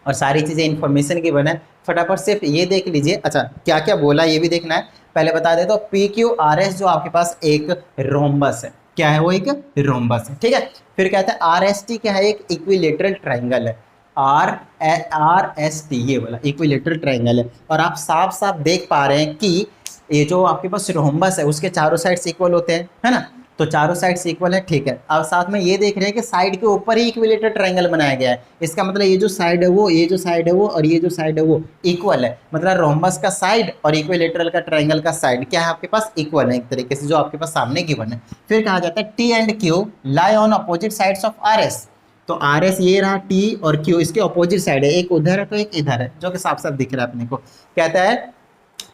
और सारी चीज़ें इन्फॉर्मेशन गिवन है। फटाफट सिर्फ ये देख लीजिए। अच्छा क्या क्या बोला ये भी देखना है। पहले बता देता हूँ पी क्यू आर एस जो आपके पास एक रोम्बस है। क्या है वो? एक रोम्बस है। ठीक है, फिर कहते हैं आर एस टी क्या है? एक इक्विलेटरल ट्राइंगल है। आर एस टी ये वाला इक्विलेटरल ट्राइंगल है। और आप साफ साफ देख पा रहे हैं कि ये जो आपके पास रोम्बस है उसके चारों साइड्स इक्वल होते हैं, है ना? तो चारों साइड्स इक्वल है। ठीक है, अब साथ में ये देख रहे हैं कि साइड के ऊपर ही इक्विलेटर ट्रायंगल बनाया गया है। इसका मतलब ये जो साइड है वो, ये जो साइड है वो और ये जो साइड है वो इक्वल है। मतलब रोम्बस का साइड और इक्विलेटरल का ट्रायंगल का साइड क्या है आपके पास? इक्वल है एक तरीके से, जो आपके पास सामने गिवन है। फिर कहा जाता है T and Q lie on opposite sides of R S. तो आर एस ये रहा, टी और क्यू इसके अपोजिट साइड है, एक उधर है तो एक इधर है, जो कि साफ साफ दिख रहा है अपने को। कहता है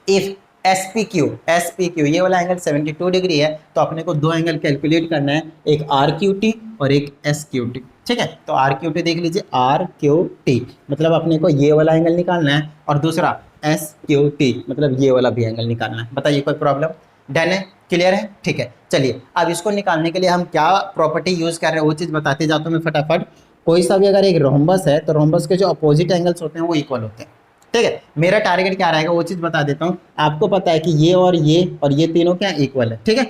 इफ एस पी क्यू ये वाला एंगल 72 डिग्री है तो अपने को दो एंगल कैलकुलेट करना है, एक आर क्यू टी और एक एस क्यू टी। ठीक है, तो आर क्यू टी देख लीजिए, आर क्यू टी मतलब अपने को ये वाला एंगल निकालना है और दूसरा एस क्यू टी मतलब ये वाला भी एंगल निकालना है। बताइए कोई प्रॉब्लम? डन है? क्लियर है? ठीक है, चलिए अब इसको निकालने के लिए हम क्या प्रॉपर्टी यूज कर रहे हैं वो चीज़ बताते जाता हूँ मैं फटाफट। कोई सा भी अगर एक रोम्बस है तो रोम्बस के जो अपोजिट एंगल्स होते हैं वो इक्वल होते हैं। ठीक है, मेरा टारगेट क्या रहेगा वो चीज़ बता देता हूँ। आपको पता है कि ये और ये तीनों क्या इक्वल है। ठीक है,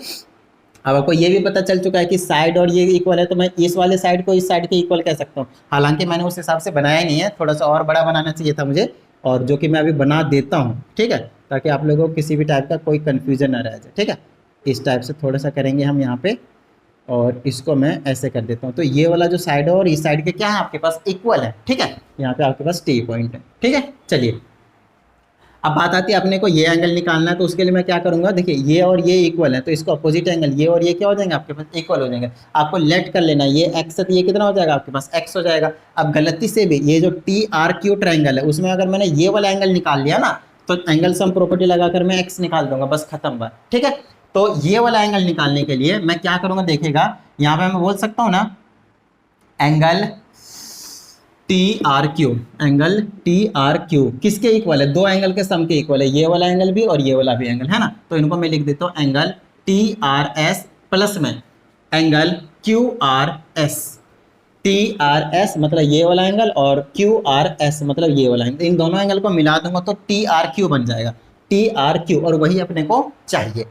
अब आपको ये भी पता चल चुका है कि साइड और ये इक्वल है तो मैं इस वाले साइड को इस साइड के इक्वल कह सकता हूँ। हालांकि मैंने उस हिसाब से बनाया नहीं है, थोड़ा सा और बड़ा बनाना चाहिए था मुझे, और जो कि मैं अभी बना देता हूँ। ठीक है, ताकि आप लोगों को किसी भी टाइप का कोई कन्फ्यूजन ना रह जाए। ठीक है, इस टाइप से थोड़ा सा करेंगे हम यहाँ पे और इसको मैं ऐसे कर देता हूँ। तो ये वाला जो साइड है और इस साइड के क्या है आपके पास? इक्वल है। ठीक है, यहाँ पे आपके पास टी पॉइंट है। ठीक है, चलिए अब बात आती है अपने को ये एंगल निकालना है तो उसके लिए मैं क्या करूंगा? देखिए ये और ये इक्वल है तो इसको अपोजिट एंगल ये और ये क्या हो जाएंगे आपके पास? इक्वल हो जाएंगे। आपको लेट कर लेना, ये एक्स है तो ये कितना हो जाएगा आपके पास? एक्स हो जाएगा। अब गलती से भी ये जो टी आर क्यू ट्राइंगल है उसमें अगर मैंने ये वाला एंगल निकाल लिया ना तो एंगल सम प्रॉपर्टी लगाकर मैं एक्स निकाल दूंगा, बस खत्म बात। ठीक है, तो ये वाला एंगल निकालने के लिए मैं क्या करूंगा? देखिएगा यहाँ पे मैं बोल सकता हूँ ना angle T R Q, angle T R Q किसके इक्वल है? दो एंगल के सम के इक्वल है, ये वाला एंगल भी और ये वाला भी एंगल, है ना? तो इनको मैं लिख देता हूँ angle T R S plus में angle Q R S. T R S मतलब ये वाला एंगल और क्यू आर एस मतलब ये वाला एंगल, इन दोनों एंगल को मिला दूंगा तो टी आर क्यू बन जाएगा। टी आर क्यू, और वही अपने को चाहिए।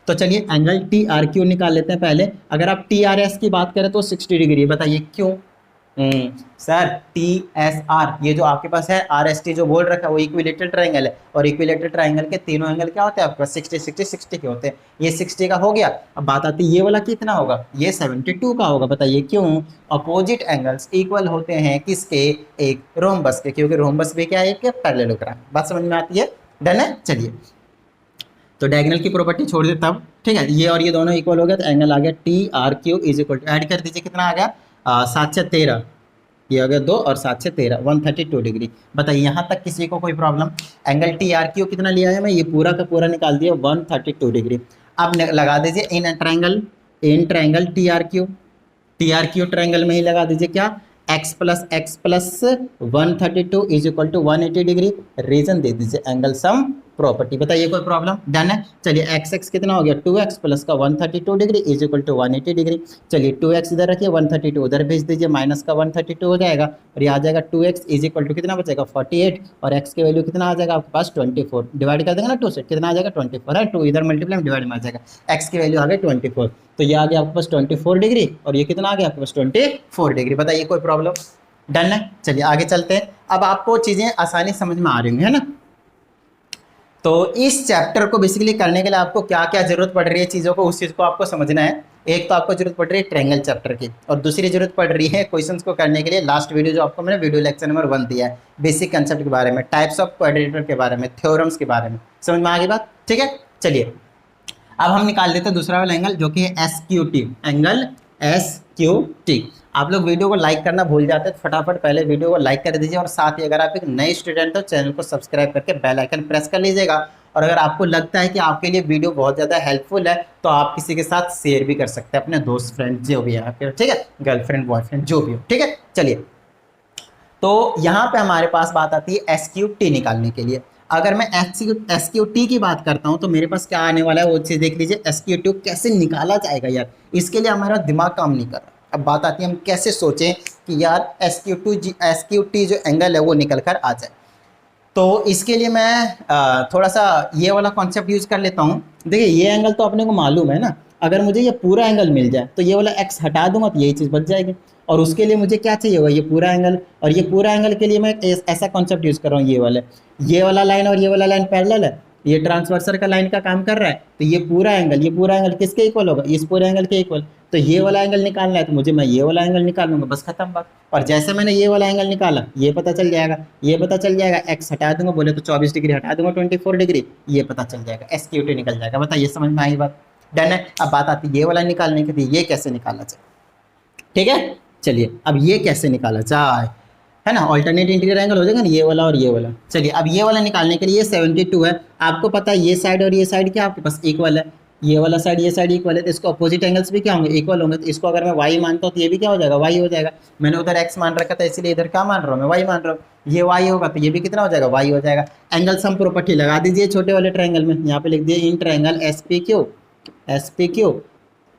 तो चलिए एंगल टी आर क्यू निकाल लेते हैं पहले। अगर आप टी आर एस की बात करें तो 60 डिग्री है। बताइए क्यों? सर टी एस आर ये जो आपके पास है आर एस टी जो बोल रखा है वो इक्विलेटरल ट्राइंगल है और इक्विलेटरल ट्राइंगल के तीनों एंगल क्या होते हैं आपके पास? 60 60 60 के होते हैं। ये 60 का हो गया। अब बात आती है ये वाला कितना होगा? ये 72 का होगा। बताइए क्यों? अपोजिट एंगल्स इक्वल होते हैं किसके? एक रोम्बस के, क्योंकि रोम्बस भी क्या है? एक पैरेललोग्राम। बात समझ में आती है? डन है? चलिए तो डायगोनल की प्रॉपर्टी छोड़ दे तब। ठीक है, ये और ये दोनों इक्वल हो गया तो एंगल आ गया T R Q is equal to, add कर दीजिए कितना आ गया? 7 से 13, ये हो गया 2 और 7 से 13 132 डिग्री। बताइए यहाँ तक किसी को कोई problem? Angle T R Q कितना लिया है मैं? ये पूरा का पूरा निकाल दिया 132 डिग्री। अब लगा दीजिए in triangle T R Q triangle में ही लगा दीजिए क्या? x plus 132 is equal to 180 degree. Reason दे दीजिए एंगल सम प्रॉपर्टी। बताइए कोई प्रॉब्लम? डन है? चलिए x कितना हो गया? 2x प्लस का 132 degree is equal to 180 degree. चलिए 2x इधर रखिए, 132 उधर भेज दीजिए, माइनस का 132 हो जाएगा और ये आ जाएगा 2x इज इक्वल टू कितना बचेगा? 48 और x की वैल्यू कितना आ जाएगा आपके पास? 24। डिवाइड कर देंगे ना 2 से, कितना आ जाएगा? 24 है। 2 इधर मल्टीप्लाई डिवाइड में आ जाएगा, x की वैल्यू आ गई 24। तो ये आ गया आपके पास 24 डिग्री और ये कितना आ गया आपके पास? 24 डिग्री। बताइए कोई प्रॉब्लम? डन है? चलिए आगे चलते हैं। अब आपको चीज़ें आसानी समझ में आ रही होंगी, है ना? तो इस चैप्टर को बेसिकली करने के लिए आपको क्या क्या जरूरत पड़ रही है चीज़ों को, उस चीज़ को आपको समझना है। एक तो आपको जरूरत पड़ रही है ट्रायंगल चैप्टर की और दूसरी जरूरत पड़ रही है क्वेश्चंस को करने के लिए लास्ट वीडियो जो आपको मैंने वीडियो लेक्चर नंबर 1 दिया है, बेसिक कंसेप्ट के बारे में, टाइप्स ऑफ क्वाड्रेटर के बारे में, थ्योरम्स के बारे में। समझ में आ गई बात? ठीक है, चलिए अब हम निकाल लेते हैं दूसरा वाला एंगल जो कि है S Q T, angle S Q T. आप लोग वीडियो को लाइक करना भूल जाते हैं तो फटाफट पहले वीडियो को लाइक कर दीजिए, और साथ ही अगर आप एक नए स्टूडेंट हो चैनल को सब्सक्राइब करके बेल आइकन प्रेस कर लीजिएगा। और अगर आपको लगता है कि आपके लिए वीडियो बहुत ज़्यादा हेल्पफुल है तो आप किसी के साथ शेयर भी कर सकते हैं, अपने दोस्त फ्रेंड जो भी है आपके, ठीक है, गर्लफ्रेंड बॉयफ्रेंड जो भी हो, ठीक है। चलिए, तो यहाँ पे हमारे पास बात आती है SQT निकालने के लिए। अगर मैं SQT की बात करता हूँ तो मेरे पास क्या आने वाला है वो चीज़ देख लीजिए। SQT कैसे निकाला जाएगा यार, इसके लिए हमारा दिमाग काम नहीं कर रहा। अब बात आती है हम कैसे सोचें कि यार SQT जो एंगल है वो निकल कर आ जाए। तो इसके लिए मैं थोड़ा सा ये वाला कॉन्सेप्ट यूज कर लेता हूँ। देखिए, ये एंगल तो अपने को मालूम है ना, अगर मुझे ये पूरा एंगल मिल जाए तो ये वाला x हटा दूंगा तो यही चीज़ बच जाएगी। और उसके लिए मुझे क्या चाहिए होगा, ये पूरा एंगल। और ये पूरा एंगल के लिए मैं ऐसा कॉन्सेप्ट यूज कर रहा हूँ, ये वाला लाइन और ये वाला लाइन पैरेलल है, ये ट्रांसवर्सर का लाइन का काम कर रहा है, तो ये पूरा एंगल किसके इक्वल होगा, इस पूरे एंगल के इक्वल। तो ये वाला एंगल निकालना है तो मुझे मैं ये वाला एंगल निकाल लूंगा, बस खत्म बात। और जैसे मैंने ये वाला एंगल निकाला ये पता चल जाएगा, x हटा दूंगा, बोले तो 24 डिग्री हटा दूंगा 24 डिग्री, ये पता चल जाएगा, SQT निकल जाएगा। बताइए, समझ में आई बात? डन है। अब बात आती है ये वाला निकालने के लिए, ये कैसे निकाला जाए, ठीक है। चलिए, अब ये कैसे निकाला जाए, है ना, ऑल्टरनेट इंटीरियर एंगल हो जाएगा ना, ये वाला और ये वाला। चलिए, अब ये वाला निकालने के लिए 72 है, आपको पता है ये साइड और ये साइड क्या आपके पास इक्वल है, ये वाला साइड ये साइड इक्वल है, तो इसको अपोजिट एंगल्स भी क्या होंगे, इक्वल होंगे। तो इसको अगर मैं y मानता हूँ तो ये भी क्या हो जाएगा, y हो जाएगा। मैंने उधर x मान रखा था इसलिए इधर क्या मान रहा हूँ, मैं y मान रहा हूँ। ये y होगा तो ये भी कितना हो जाएगा, y हो जाएगा। एंगल सम प्रॉपर्टी लगा दीजिए छोटे वाले ट्रायंगल में, यहाँ पे लिख दिए in triangle SPQ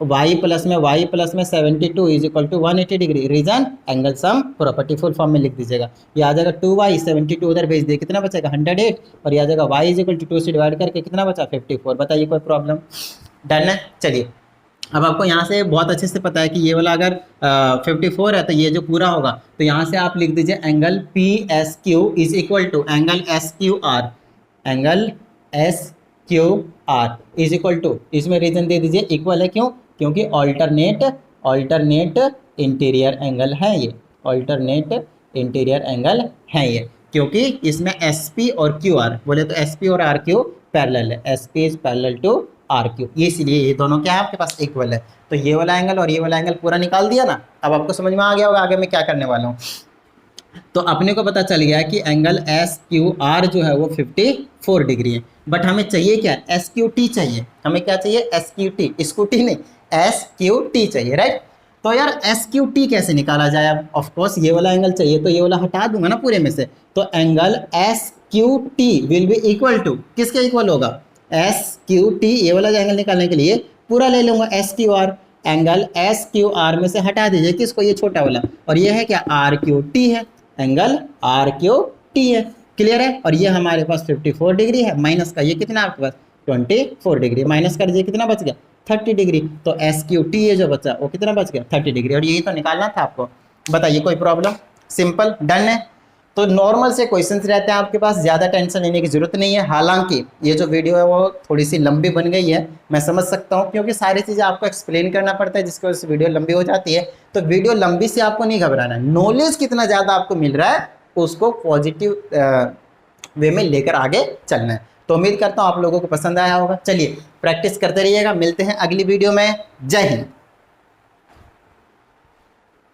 y plus में 72 is equal to 180 degree. Reason, angle sum property full form में लिख दीजिएगा। ये आ जाएगा 2y, 72 उधर भेज दिए, कितना बचेगा 108, और ये आ जाएगा y इज इक्वल टू 2 से डिवाइड करके कितना बचा 54। बताइए कोई प्रॉब्लम? डन है। चलिए, अब आपको यहाँ से बहुत अच्छे से पता है कि ये वाला अगर 54 है तो ये जो पूरा होगा, तो यहाँ से आप लिख दीजिए angle PSQ is equal to angle SQR is equal to, इसमें रीजन दे दीजिए इक्वल है, क्यों? क्योंकि ऑल्टरनेट इंटीरियर एंगल है ये, ऑल्टरनेट इंटीरियर एंगल है ये, क्योंकि इसमें SP और QR, बोले तो SP और RQ पैरेलल है, SP is parallel to RQ, ये इसलिए ये दोनों क्या है आपके पास इक्वल है। तो ये वाला एंगल और ये वाला एंगल पूरा निकाल दिया ना। अब आपको समझ में आ गया होगा आगे मैं क्या करने वाला हूँ। तो अपने को पता चल गया कि एंगल SQR जो है वो 54 डिग्री है, बट हमें चाहिए क्या, SQT चाहिए। हमें क्या चाहिए, SQT, स्कूटी नहीं, SQT चाहिए, राइट। तो यार SQT कैसे निकाला जाए? अब ऑफ कोर्स ये वाला एंगल चाहिए, तो ये वाला हटा दूंगा ना पूरे में से, तो angle SQT will be equal to, किसके इक्वल होगा, SQT, ये वाला एंगल निकालने के लिए पूरा ले लूंगा SQR, एंगल SQR में से हटा दीजिए किसको, ये छोटा वाला, और ये है क्या, RQT है, एंगल RQT है, क्लियर है। और ये हमारे पास 54 डिग्री है, माइनस का ये कितना आपके पास 24 डिग्री, माइनस कर दीजिए कितना बच गया 30 डिग्री। तो SQT ये जो बचा वो कितना बच गया 30 डिग्री, और यही तो निकालना था आपको। बताइए कोई प्रॉब्लम? सिंपल, डन है। तो नॉर्मल से क्वेश्चंस रहते हैं आपके पास, ज़्यादा टेंशन लेने की जरूरत नहीं है। हालांकि ये जो वीडियो है वो थोड़ी सी लंबी बन गई है, मैं समझ सकता हूँ, क्योंकि सारी चीज़ें आपको एक्सप्लेन करना पड़ता है, जिसकी वजह से वीडियो लंबी हो जाती है। तो वीडियो लंबी से आपको नहीं घबराना है, नॉलेज कितना ज़्यादा आपको मिल रहा है उसको पॉजिटिव वे में लेकर आगे चलना है। तो उम्मीद करता हूँ आप लोगों को पसंद आया होगा। चलिए, प्रैक्टिस करते रहिएगा, मिलते हैं अगली वीडियो में। जय हिंद।